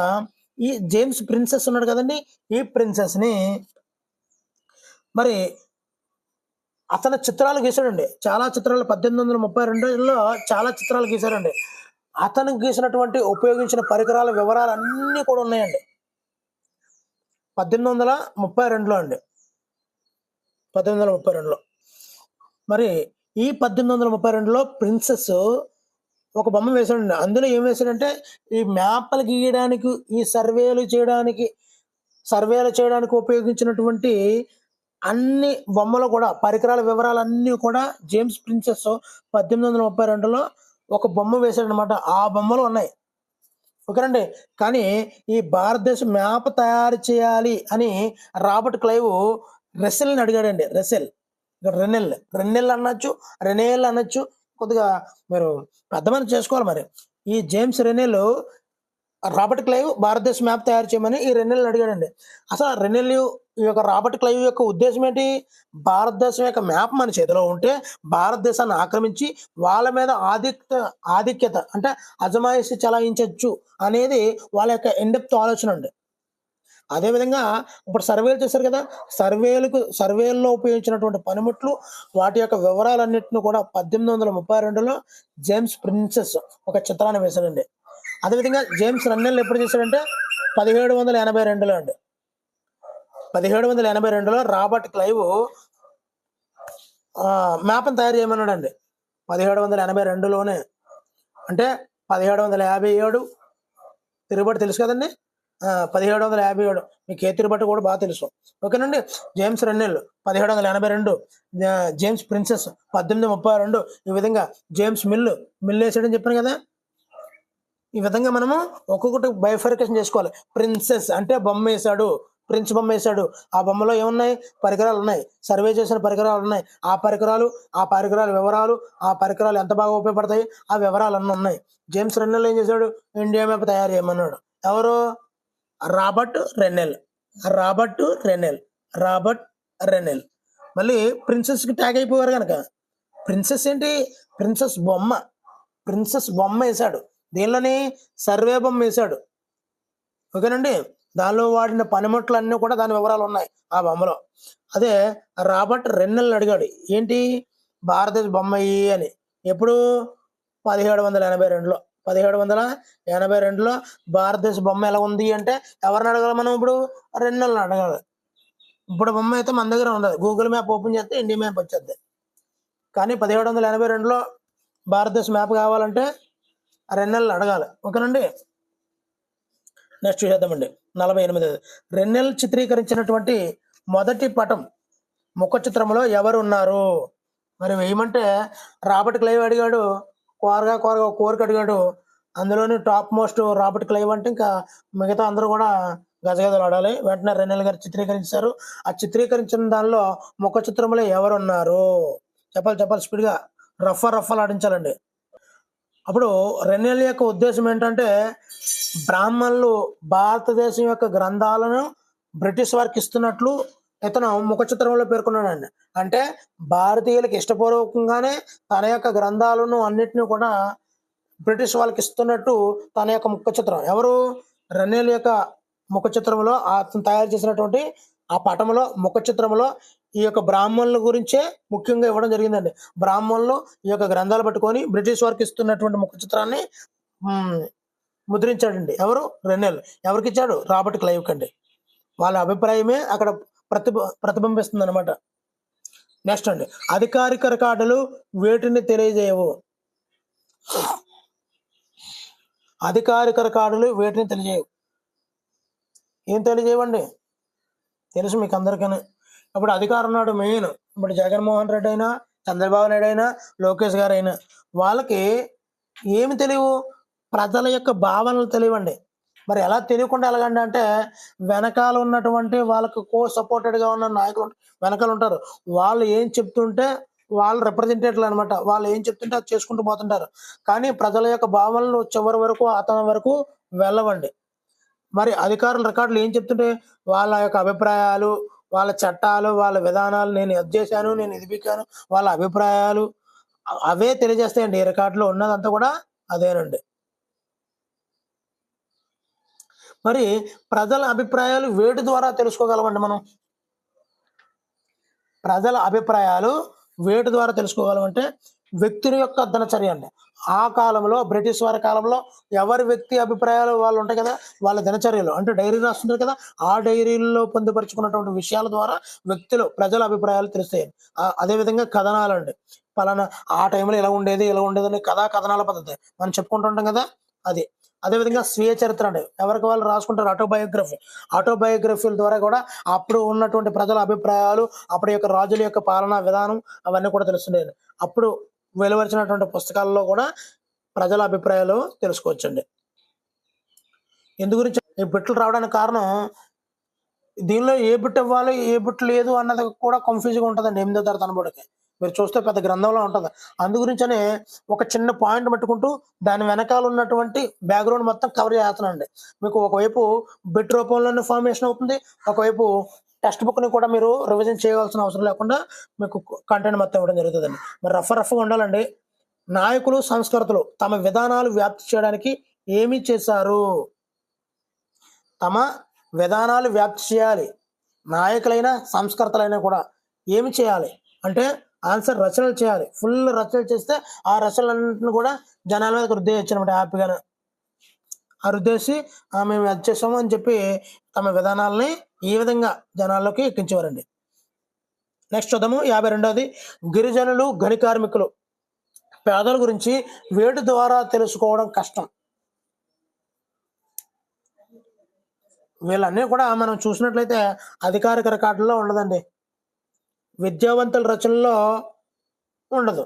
ఈ జేమ్స్ ప్రిన్సెస్ ఉన్నాడు కదండి, ఈ ప్రిన్సెస్ని మరి అతను చిత్రాలు గీశాడండి, చాలా చిత్రాలు 1832లో చాలా చిత్రాలు గీశాడండి. అతను గీసినటువంటి ఉపయోగించిన పరికరాల వివరాలు అన్నీ కూడా ఉన్నాయండి 1832లో అండి, 1832లో. మరి ఈ 1832లో ప్రిన్సెస్ ఒక బొమ్మ వేశాడండి. అందులో ఏం వేశాడంటే ఈ మ్యాప్లు గీయడానికి, ఈ సర్వేలు చేయడానికి ఉపయోగించినటువంటి అన్ని బొమ్మలు కూడా, పరికరాల వివరాలు అన్నీ కూడా జేమ్స్ ప్రిన్సెస్ 1832లో ఒక బొమ్మ వేశాడనమాట. ఆ బొమ్మలు ఉన్నాయి. ఓకేనండి. కానీ ఈ భారతదేశ మ్యాప్ తయారు చేయాలి అని రాబర్ట్ క్లైవ్ రెసెల్ని అడిగాడండి. రెనెల్ అనొచ్చు, రెనేల్ అనొచ్చు, కొద్దిగా మీరు పెద్ద మనిషి చేసుకోవాలి మరి. ఈ జేమ్స్ రెనెల్ రాబర్ట్ క్లైవ్ భారతదేశ మ్యాప్ తయారు చేయమని ఈ రెనెల్ని అడిగాడండి. అసలు రెనెల్ ఈ యొక్క రాబర్ట్ క్లైవ్ యొక్క ఉద్దేశం ఏంటి? భారతదేశం యొక్క మ్యాప్ మన చేతిలో ఉంటే భారతదేశాన్ని ఆక్రమించి వాళ్ళ మీద ఆధిక్యత అంటే అజమాయిషి చలాయించవచ్చు అనేది వాళ్ళ యొక్క ఇన్డెప్త్ ఆలోచన అండి. అదేవిధంగా ఇప్పుడు సర్వేలు చేశారు కదా, సర్వేల్లో ఉపయోగించినటువంటి పనిముట్లు వాటి యొక్క వివరాలన్నింటినీ కూడా 1832లో జేమ్స్ ప్రిన్సెస్ ఒక చిత్రాన్ని వేశాడండి. అదేవిధంగా జేమ్స్ రన్నెల్ ఎప్పుడు చేశాడంటే 1782లో అండి. 1782లో రాబర్ట్ క్లైవ్ మ్యాప్ని తయారు చేయమన్నాడండి. 1782లోనే అంటే 1757 తిరుగుబాటు తెలుసు కదండి. 1757 మీకు ఏ తిరుగుబాటు కూడా బాగా తెలుసు. ఓకేనండి. జేమ్స్ రన్నెల్ 1782, జేమ్స్ ప్రిన్సెస్ 1832, ఈ విధంగా జేమ్స్ మిల్ వేసాడని చెప్పాను కదా. ఈ విధంగా మనము ఒక్కొక్కటి బైఫర్కేషన్ చేసుకోవాలి. ప్రిన్సెస్ అంటే బొమ్మ వేశాడు, ప్రిన్స్ బొమ్మ వేశాడు. ఆ బొమ్మలో ఏమున్నాయి? పరికరాలు ఉన్నాయి, సర్వే చేసిన పరికరాలు ఉన్నాయి. ఆ పరికరాల వివరాలు, ఆ పరికరాలు ఎంత బాగా ఉపయోగపడతాయి ఆ వివరాలు అన్నీ ఉన్నాయి. జేమ్స్ రెన్నెల్ ఏం చేశాడు? ఇండియా మ్యాప్ తయారు చేయమన్నాడు. ఎవరు? Robert Rennell. మళ్ళీ ప్రిన్సెస్కి ట్యాగ్ అయిపోయారు కనుక ప్రిన్సెస్ ఏంటి? ప్రిన్సెస్ బొమ్మ వేశాడు. దీనిలోని సర్వే బొమ్మ వేశాడు. ఓకేనండి. దానిలో వాడిన పనిముట్లు అన్నీ కూడా దాని వివరాలు ఉన్నాయి ఆ బొమ్మలో. అదే రాబర్ట్ రెన్నెల్ అడిగాడు ఏంటి? భారతదేశ బొమ్మ అని. ఎప్పుడు? 1782లో. 1782లో భారతదేశ బొమ్మ ఎలా ఉంది అంటే ఎవరిని అడగాలి మనం? ఇప్పుడు రెన్నెల్ని అడగాలి. ఇప్పుడు బొమ్మ అయితే మన దగ్గర ఉండదు. గూగుల్ మ్యాప్ ఓపెన్ చేస్తే ఇండియా మ్యాప్ వచ్చేది. కానీ 1782లో భారతదేశ మ్యాప్ కావాలంటే రెన్నెల్ని అడగాలి. ఓకేనండి. నెక్స్ట్ చూద్దామండి. 48. రెన్నెల్ చిత్రీకరించినటువంటి మొదటి పటం ముఖ చిత్రంలో ఎవరు ఉన్నారు? మరి వేయమంటే రాబర్ట్ క్లైవ్ అడిగాడు. కోరిక అడిగాడు. అందులోని టాప్ మోస్ట్ రాబర్ట్ క్లైవ్ అంటే ఇంకా మిగతా అందరూ కూడా గజగజలు ఆడాలి. వెంటనే రెన్నెల్ గారు చిత్రీకరించారు. ఆ చిత్రీకరించిన దానిలో ముఖ చిత్రంలో ఎవరు ఉన్నారు? చెప్పాలి స్పీడ్గా. రఫ్ ఆడించాలండి. అప్పుడు రెన్నెల్ యొక్క ఉద్దేశం ఏంటంటే బ్రాహ్మణులు భారతదేశం యొక్క గ్రంథాలను బ్రిటిష్ వారికి ఇస్తున్నట్లు ఇతను ముఖ చిత్రంలో పేర్కొన్నాడండి. అంటే భారతీయులకు ఇష్టపూర్వకంగానే తన యొక్క గ్రంథాలను అన్నిటినీ కూడా బ్రిటిష్ వాళ్ళకి ఇస్తున్నట్టు తన యొక్క ముఖ చిత్రం. ఎవరు? రెన్నెల్ యొక్క ముఖ చిత్రంలో అతను తయారు చేసినటువంటి ఆ పటంలో ముఖ చిత్రంలో ఈ యొక్క బ్రాహ్మణుల గురించే ముఖ్యంగా ఇవ్వడం జరిగిందండి. బ్రాహ్మణులు ఈ యొక్క గ్రంథాలు పట్టుకొని బ్రిటిష్ వారికి ఇస్తున్నటువంటి ముఖ చిత్రాన్ని ముద్రించాడండి. ఎవరు? రెన్నెల్. ఎవరికి ఇచ్చాడు? రాబర్ట్ క్లైవ్ కండి. వాళ్ళ అభిప్రాయమే అక్కడ ప్రతిబింబిస్తుంది అనమాట. నెక్స్ట్ అండి, అధికారిక రికార్డులు వేటిని తెలియజేయవు? అధికారిక రికార్డులు వేటిని తెలియజేయవు? ఏం తెలియజేయవండి? తెలుసు మీకు అందరికీ. ఇప్పుడు అధికారం నాడు మెయిన్ ఇప్పుడు జగన్మోహన్ రెడ్డి అయినా, చంద్రబాబు నాయుడు అయినా, లోకేష్ గారు అయినా వాళ్ళకి ఏమి తెలియవు? ప్రజల యొక్క భావనలు తెలియవండి. మరి ఎలా తెలియకుండా ఎలాగండి అంటే వెనకాల ఉన్నటువంటి వాళ్ళకు సపోర్టెడ్గా ఉన్న నాయకులు వెనకాల ఉంటారు. వాళ్ళు ఏం చెప్తుంటే వాళ్ళు రిప్రజెంటేటివ్లు అనమాట. వాళ్ళు ఏం చెప్తుంటే అది చేసుకుంటూ పోతుంటారు. కానీ ప్రజల యొక్క భావనలు చివరి వరకు అతని వరకు వెళ్ళవండి. మరి అధికారుల రికార్డులు ఏం చెప్తుంటే వాళ్ళ యొక్క అభిప్రాయాలు, వాళ్ళ చట్టాలు, వాళ్ళ విధానాలు, నేను ఇది చేశాను, నేను ఇది పీకాను, వాళ్ళ అభిప్రాయాలు అవే తెలియజేస్తాయండి. ఈ రికార్డులో ఉన్నదంతా కూడా అదేనండి. మరి ప్రజల అభిప్రాయాలు వేటి ద్వారా తెలుసుకోగలమండి మనం? ప్రజల అభిప్రాయాలు వేటి ద్వారా తెలుసుకోగలమంటే వ్యక్తుల యొక్క దినచర్య అండి. ఆ కాలంలో బ్రిటిష్ వారి కాలంలో ఎవరి వ్యక్తి అభిప్రాయాలు వాళ్ళు ఉంటాయి కదా, వాళ్ళ దినచర్యలు అంటే డైరీ రాస్తుంటారు కదా, ఆ డైరీల్లో పొందుపరుచుకున్నటువంటి విషయాల ద్వారా ప్రజల అభిప్రాయాలు తెలుస్తాయి. అదేవిధంగా కథనాలు అండి. పలానా ఆ టైంలో ఇలా ఉండేది అని కథనాల పద్ధతి మనం చెప్పుకుంటుంటాం కదా, అది. అదేవిధంగా స్వీయ చరిత్ర అండి. ఎవరికి వాళ్ళు రాసుకుంటారు ఆటోబయోగ్రఫీల ద్వారా కూడా అప్పుడు ఉన్నటువంటి ప్రజల అభిప్రాయాలు, అప్పటి యొక్క రాజుల యొక్క పాలనా విధానం అవన్నీ కూడా తెలుస్తుండేది. అప్పుడు వెలువరిచినటువంటి పుస్తకాల్లో కూడా ప్రజల అభిప్రాయాలు తెలుసుకోవచ్చండి. ఎందు గురించి ఈ బిట్లు రావడానికి కారణం దీనిలో ఏ బిట్ ఇవ్వాలి, ఏ బిట్ లేదు అన్నది కూడా కన్ఫ్యూజ్గా ఉంటుందండి 8వ తరగతి అనుబడికి. మీరు చూస్తే పెద్ద గ్రంథంలో ఉంటుంది. అందు గురించనే ఒక చిన్న పాయింట్ పట్టుకుంటూ దాని వెనకాల ఉన్నటువంటి బ్యాక్గ్రౌండ్ మొత్తం కవర్ చేస్తున్నానండి. మీకు ఒకవైపు బిట్ రూపంలోనే ఫార్మేషన్ అవుతుంది. ఒకవైపు టెక్స్ట్ బుక్‌ని కూడా మీరు రివిజన్ చేయవలసిన అవసరం లేకుండా మీకు కంటెంట్ మొత్తం ఇవ్వడం జరుగుతుందండి. మరి రఫ్‌గా ఉండాలండి. నాయకులు, సంస్కర్తలు తమ విధానాలు వ్యాప్తి చేయడానికి ఏమి చేశారు? తమ విధానాలు వ్యాప్తి చేయాలి. నాయకులైనా, సంస్కర్తలైనా కూడా ఏమి చేయాలి అంటే ఆన్సర్ రచనలు చేయాలి. ఫుల్ రచనలు చేస్తే ఆ రచనలన్నింటిని కూడా జనాల మీదకి రుద్దేయొచ్చనమాట హ్యాపీగాను. ఆ రుద్దేసి మేము అది చేసాము అని చెప్పి తమ విధానాలని ఈ విధంగా జనాల్లోకి ఎక్కించేవారండి. నెక్స్ట్ చూద్దాము 52వది. గిరిజనులు, గని కార్మికులు, పేదల గురించి వేటి ద్వారా తెలుసుకోవడం కష్టం. వీళ్ళన్నీ కూడా మనం చూసినట్లయితే అధికారిక రికార్డుల్లో ఉండదండి. విద్యావంతుల రచనల్లో ఉండదు.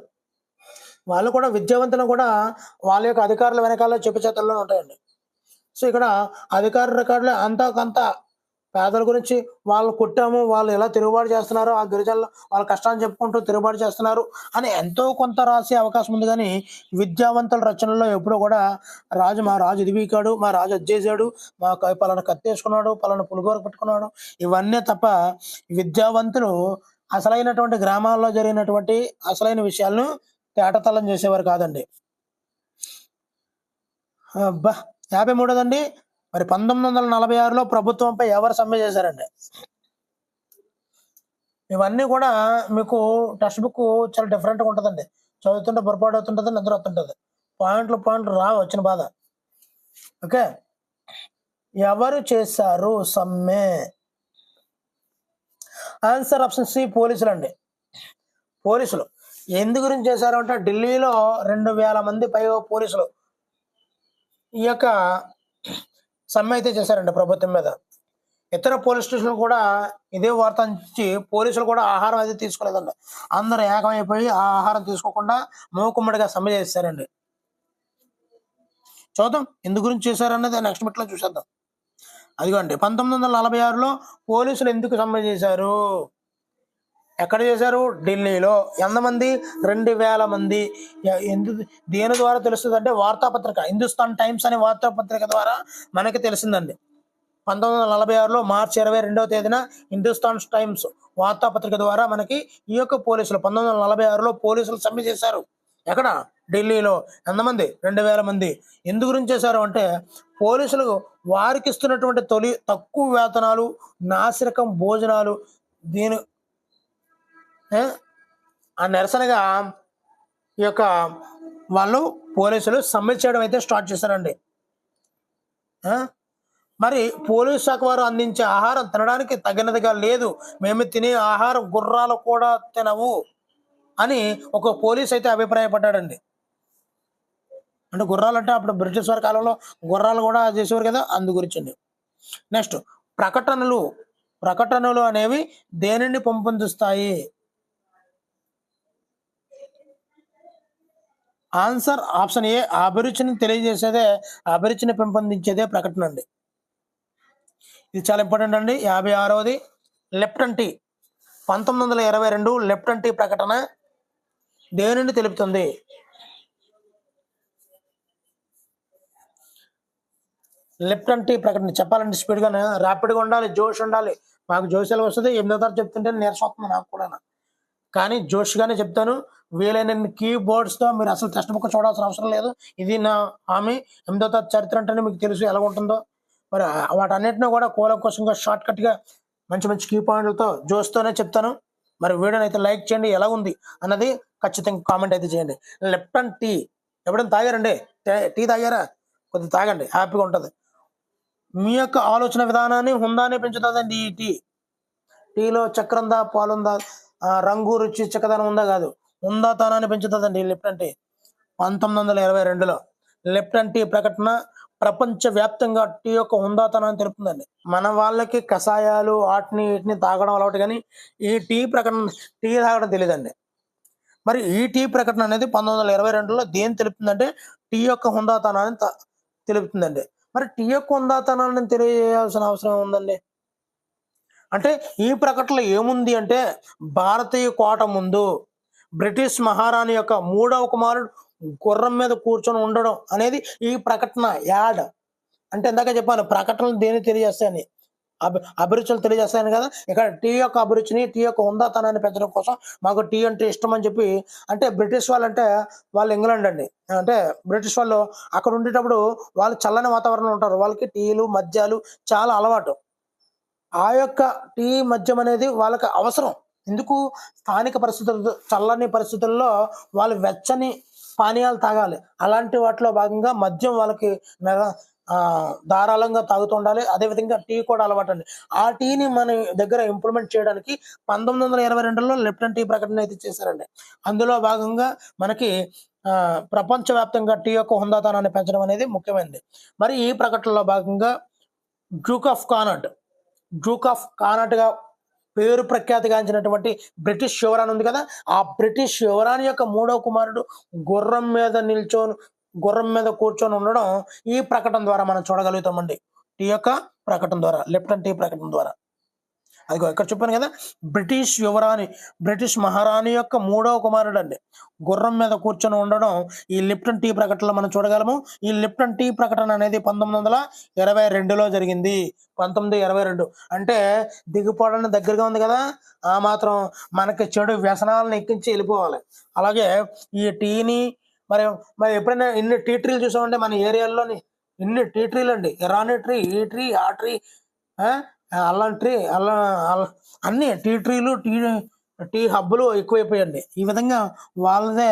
వాళ్ళు కూడా విద్యావంతులు కూడా వాళ్ళ యొక్క అధికారుల వెనకాల చెప్పు చేతుల్లో ఉంటాయండి. సో ఇక్కడ అధికార రికార్డులో అంతా కొంత పేదల గురించి వాళ్ళు కొట్టాము, వాళ్ళు ఎలా తిరుగుబాటు చేస్తున్నారు, ఆ గిరిజనులు వాళ్ళ కష్టాన్ని చెప్పుకుంటూ తిరుగుబాటు చేస్తున్నారు అని ఎంతో కొంత రాసే అవకాశం ఉంది. కానీ విద్యావంతుల రచనల్లో ఎప్పుడూ కూడా మా రాజు ఇది పీకాడు, మా రాజు అది చేశాడు, పలానా కత్తేసుకున్నాడు, పలానా పులిగోర పెట్టుకున్నాడు, ఇవన్నీ తప్ప విద్యావంతులు అసలైనటువంటి గ్రామాల్లో జరిగినటువంటి అసలైన విషయాలను తేటతల్లం చేసేవారు కాదండి. అబ్బా 53వదండి. మరి 1946లో ప్రభుత్వంపై ఎవరు సమ్మె చేశారండి? ఇవన్నీ కూడా మీకు టెక్స్ట్ బుక్ చాలా డిఫరెంట్‌గా ఉంటదండి. చదువుతుంటే పొరపాటు అవుతుంటది, నిద్ర వస్తుంటది. పాయింట్లు రావు వచ్చిన బాధ. ఓకే. ఎవరు చేశారు సమ్మె? ఆన్సర్ ఆప్షన్ సి పోలీసులండి. పోలీసులు. ఎందు గురించి చేశారు అంటే ఢిల్లీలో 2000 మంది పైగా పోలీసులు ఈ యొక్క సమ్మె అయితే చేశారండి ప్రభుత్వం మీద. ఇతర పోలీస్ స్టేషన్లు కూడా ఇదే వార్త నుంచి పోలీసులు కూడా ఆహారం అయితే తీసుకోలేదండి. అందరూ ఏకమైపోయి ఆ ఆహారం తీసుకోకుండా మూకుమ్మడిగా సమ్మె చేశారండి. చూద్దాం ఎందు గురించి చేశారన్నది నెక్స్ట్ బిట్లో చూసేద్దాం. అదిగోండి 1946లో పోలీసులు ఎందుకు సమ్మె చేశారు? ఎక్కడ చేశారు? ఢిల్లీలో. ఎంతమంది? 2000 మంది. దేని ద్వారా తెలుస్తుందంటే వార్తాపత్రిక హిందుస్థాన్ టైమ్స్ అనే వార్తాపత్రిక ద్వారా మనకి తెలిసిందండి. 1946లో మార్చి 22వ తేదీన హిందుస్థాన్ టైమ్స్ వార్తాపత్రిక ద్వారా మనకి ఈ యొక్క పోలీసులు 1946లో పోలీసులు సమ్మె చేశారు. ఎక్కడ? ఢిల్లీలో. ఎంతమంది? 2000 మంది. ఎందు గురించి చేశారు అంటే పోలీసులు వారికి ఇస్తున్నటువంటి తక్కువ వేతనాలు, నాసిరకం భోజనాలు దీని ఆ నిరసనగా ఈ యొక్క వాళ్ళు పోలీసులు సమ్మె చేయడం అయితే స్టార్ట్ చేశారండి. మరి పోలీసు శాఖ వారు అందించే ఆహారం తినడానికి తగినదిగా లేదు, మేము తినే ఆహారం గుర్రాలు కూడా తినవు అని ఒక పోలీస్ అయితే అభిప్రాయపడ్డాడండి. అంటే గుర్రాలు అంటే అప్పుడు బ్రిటిష్ వారి కాలంలో గుర్రాలు కూడా చేసేవారు కదా, అందు గురించండి. నెక్స్ట్ ప్రకటనలు అనేవి దేనిని పెంపొందిస్తాయి? ఆన్సర్ ఆప్షన్ ఏ అభిరుచిని తెలియజేసేదే, అభిరుచిని పెంపొందించేదే ప్రకటన అండి. ఇది చాలా ఇంపార్టెంట్ అండి. 56వది లెప్టన్ టీ 1922 లెప్టన్ టీ ప్రకటన దేనిని తెలుపుతుంది? లెప్టన్ టీ ప్రకటన చెప్పాలంటే స్పీడ్గా ర్యాపిడ్గా ఉండాలి, జోష్ ఉండాలి. మాకు జోష్ ఎలా వస్తుంది? 8వ తరగతి చెప్తుంటే నీరసం వస్తుంది నాకు కూడా. కానీ జోష్గానే చెప్తాను. వీలైన కీబోర్డ్స్తో మీరు అసలు టెక్స్ట్ బుక్ చూడాల్సిన అవసరం లేదు. ఇది నా హామీ. 8వ తరగతి చరిత్ర అంటేనే మీకు తెలుసు ఎలా ఉంటుందో. మరి వాటన్నిటిని కూడా కూలంకషంగా షార్ట్ కట్గా మంచి మంచి కీ పాయింట్లతో జోస్తోనే చెప్తాను. మరి వీడియోని అయితే లైక్ చేయండి. ఎలా ఉంది అన్నది ఖచ్చితంగా కామెంట్ అయితే చేయండి. లెప్టన్ టీ ఎప్పుడైనా తాగారండి? టీ తాగారా? కొద్దిగా తాగండి, హ్యాపీగా ఉంటుంది. మీ యొక్క ఆలోచన విధానాన్ని హుందానే పెంచుతుందండి ఈ టీ. టీలో చక్కెర ఉందా, పాలుందా, రంగు, రుచి, చిక్కదనం ఉందా కాదు, హుందాతనాన్ని పెంచుతుందండి లెప్టన్ టీ. 1922లో లెప్టన్ టీ ప్రకటన ప్రపంచవ్యాప్తంగా టీ యొక్క హుందాతనాన్ని తెలుపుతుందండి. మన వాళ్ళకి కషాయాలు వీటిని తాగడం అలవాటు, కానీ ఈ టీ తాగడం తెలియదండి. మరి ఈ టీ ప్రకటన అనేది 1922లో దేని తెలుపుతుందంటే టీ యొక్క హుందాతనాన్ని తెలుపుతుందండి. మరి టీ యొక్క హుందాతనాన్ని తెలియజేయాల్సిన అవసరం ఉందండి. అంటే ఈ ప్రకటనలో ఏముంది అంటే భారతీయ కోట ముందు బ్రిటిష్ మహారాణి యొక్క 3వ కుమారుడు గుర్రం మీద కూర్చొని ఉండడం అనేది ఈ ప్రకటన యాడ్. అంటే ఇందాక చెప్పాను ప్రకటనలు దేన్ని తెలియజేస్తాయని, అభిరుచులు తెలియజేస్తాయని కదా. ఇక్కడ టీ యొక్క అభిరుచిని, టీ యొక్క ఉందాతనాన్ని పెంచడం కోసం మాకు టీ అంటే ఇష్టం అని చెప్పి, అంటే బ్రిటిష్ వాళ్ళు అంటే వాళ్ళు ఇంగ్లాండ్ అండి, అంటే బ్రిటిష్ వాళ్ళు అక్కడ ఉండేటప్పుడు వాళ్ళు చల్లని వాతావరణంలో ఉంటారు, వాళ్ళకి టీలు మద్యాలు చాలా అలవాటు. ఆ యొక్క టీ మద్యం అనేది వాళ్ళకి అవసరం. ఎందుకు? స్థానిక పరిస్థితుల్లో చల్లని పరిస్థితుల్లో వాళ్ళు వెచ్చని పానీయాలు తాగాలి. అలాంటి వాటిలో భాగంగా మద్యం వాళ్ళకి ధారాళంగా తాగుతూ ఉండాలి. అదేవిధంగా టీ కూడా అలవాటు అండి. ఆ టీని మన దగ్గర ఇంప్లిమెంట్ చేయడానికి 1922లో లిప్టన్ టీ ప్రకటన అయితే చేశారండి. అందులో భాగంగా మనకి ప్రపంచవ్యాప్తంగా టీ యొక్క హుందాతనాన్ని పెంచడం అనేది ముఖ్యమైనది. మరి ఈ ప్రకటనలో భాగంగా డ్యూక్ ఆఫ్ కానాట్గా పేరు ప్రఖ్యాతిగాంచినటువంటి బ్రిటిష్ యువరాణి ఉంది కదా, ఆ బ్రిటిష్ యువరాణి యొక్క 3వ కుమారుడు గుర్రం మీద కూర్చొని ఉండడం ఈ ప్రకటన ద్వారా మనం చూడగలుగుతామండి. టీ యొక్క ప్రకటన ద్వారా, లిప్టన్ టీ ప్రకటన ద్వారా. అదిగో ఇక్కడ చెప్పాను కదా, బ్రిటిష్ మహారాణి యొక్క 3వ కుమారుడు అండి గుర్రం మీద కూర్చొని ఉండడం ఈ లిప్టన్ టీ ప్రకటనలో మనం చూడగలము. ఈ లిప్టన్ టీ ప్రకటన అనేది 1922లో జరిగింది. 1922 అంటే దిగిపోవడానికి దగ్గరగా ఉంది కదా, ఆ మాత్రం మనకి చెడు వ్యసనాలను ఎక్కించి వెళ్ళిపోవాలి. అలాగే ఈ టీని మరి ఎప్పుడైనా ఇన్ని టీ ట్రీలు చూసామంటే మన ఏరియాల్లోని ఇన్ని టీ ట్రీలు అండి, ఇరానీ ట్రీ, ఈ ట్రీ, ఆ ట్రీ, అల్లం ట్రీ, అన్ని టీ ట్రీలు, టీ హబ్బులు ఎక్కువైపోయండి. ఈ విధంగా వాళ్ళదే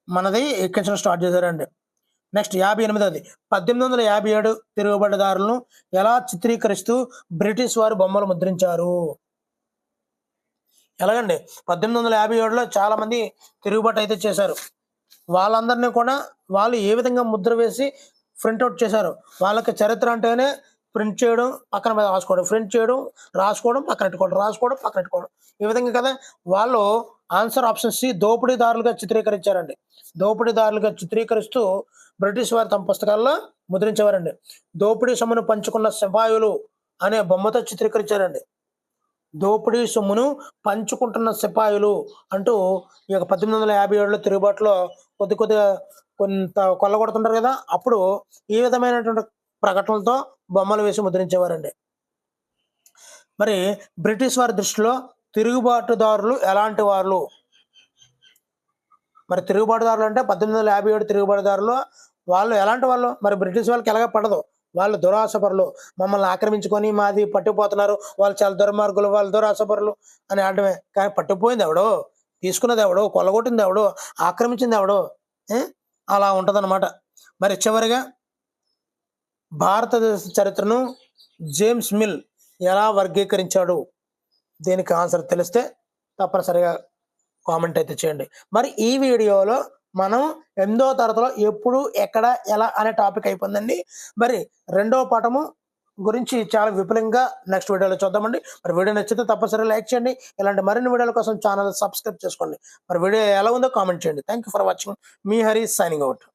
మనది ఎక్కించడం స్టార్ట్ చేశారండి. నెక్స్ట్ 58ది 1857 తిరుగుబాటుదారులను ఎలా చిత్రీకరిస్తూ బ్రిటిష్ వారు బొమ్మలు ముద్రించారు. ఎలాగండి 1857లో చాలా మంది తిరుగుబాటు అయితే చేశారు. వాళ్ళందరినీ కూడా వాళ్ళు ఏ విధంగా ముద్ర వేసి ప్రింట్అవుట్ చేశారు. వాళ్ళకి చరిత్ర అంటేనే ప్రింట్ చేయడం, పక్కన మీద రాసుకోవడం, ప్రింట్ చేయడం, రాసుకోవడం, పక్కన పెట్టుకోవడం, రాసుకోవడం, పక్కన పెట్టుకోవడం, ఈ విధంగా కదా. వాళ్ళు ఆన్సర్ ఆప్షన్ సి దోపిడీదారులుగా చిత్రీకరించారండి. దోపిడీదారులుగా చిత్రీకరిస్తూ బ్రిటిష్ వారు తమ పుస్తకాల్లో ముద్రించేవారండి. దోపిడీ సొమ్మును పంచుకున్న సిపాయిలు అనే బొమ్మతో చిత్రీకరించారండి. దోపిడీ సొమ్మును పంచుకుంటున్న సిపాయిలు అంటూ ఈ యొక్క 1857లో తిరుగుబాటులో కొద్దిగా కొంత కొల్లగొడుతుంటారు కదా, అప్పుడు ఈ విధమైనటువంటి ప్రకటనలతో బొమ్మలు వేసి ముద్రించేవారండి. మరి బ్రిటిష్ వారి దృష్టిలో తిరుగుబాటుదారులు ఎలాంటి వాళ్ళు? మరి తిరుగుబాటుదారులు అంటే 1857 తిరుగుబాటుదారులు వాళ్ళు ఎలాంటి వాళ్ళు? మరి బ్రిటిష్ వాళ్ళకి ఎలాగ పడదు. వాళ్ళు దురాశపరులు, మమ్మల్ని ఆక్రమించుకొని మాది పట్టుకుపోతున్నారు, వాళ్ళు చాలా దుర్మార్గులు, వాళ్ళు దురాశపరులు అని ఆడమే. కానీ పట్టుకుపోయింది ఎవడో, తీసుకున్నది ఎవడో, కొల్లగొట్టింది ఎవడో, ఆక్రమించింది ఎవడో, అలా ఉంటుందన్నమాట. మరి చివరిగా భారతదేశ చరిత్రను జేమ్స్ మిల్ ఎలా వర్గీకరించాడు? దీనికి ఆన్సర్ తెలిస్తే తప్పనిసరిగా కామెంట్ అయితే చేయండి. మరి ఈ వీడియోలో మనం 8వ తరగతిలో ఎప్పుడు, ఎక్కడ, ఎలా అనే టాపిక్ అయిపోయిందండి. మరి 2వ పాఠము గురించి చాలా విపులంగా నెక్స్ట్ వీడియోలో చూద్దామండి. మరి వీడియో నచ్చితే తప్పనిసరిగా లైక్ చేయండి. ఇలాంటి మరిన్ని వీడియోల కోసం ఛానల్ సబ్స్క్రైబ్ చేసుకోండి. మరి వీడియో ఎలా ఉందో కామెంట్ చేయండి. Thank you for watching. Me Hari signing out.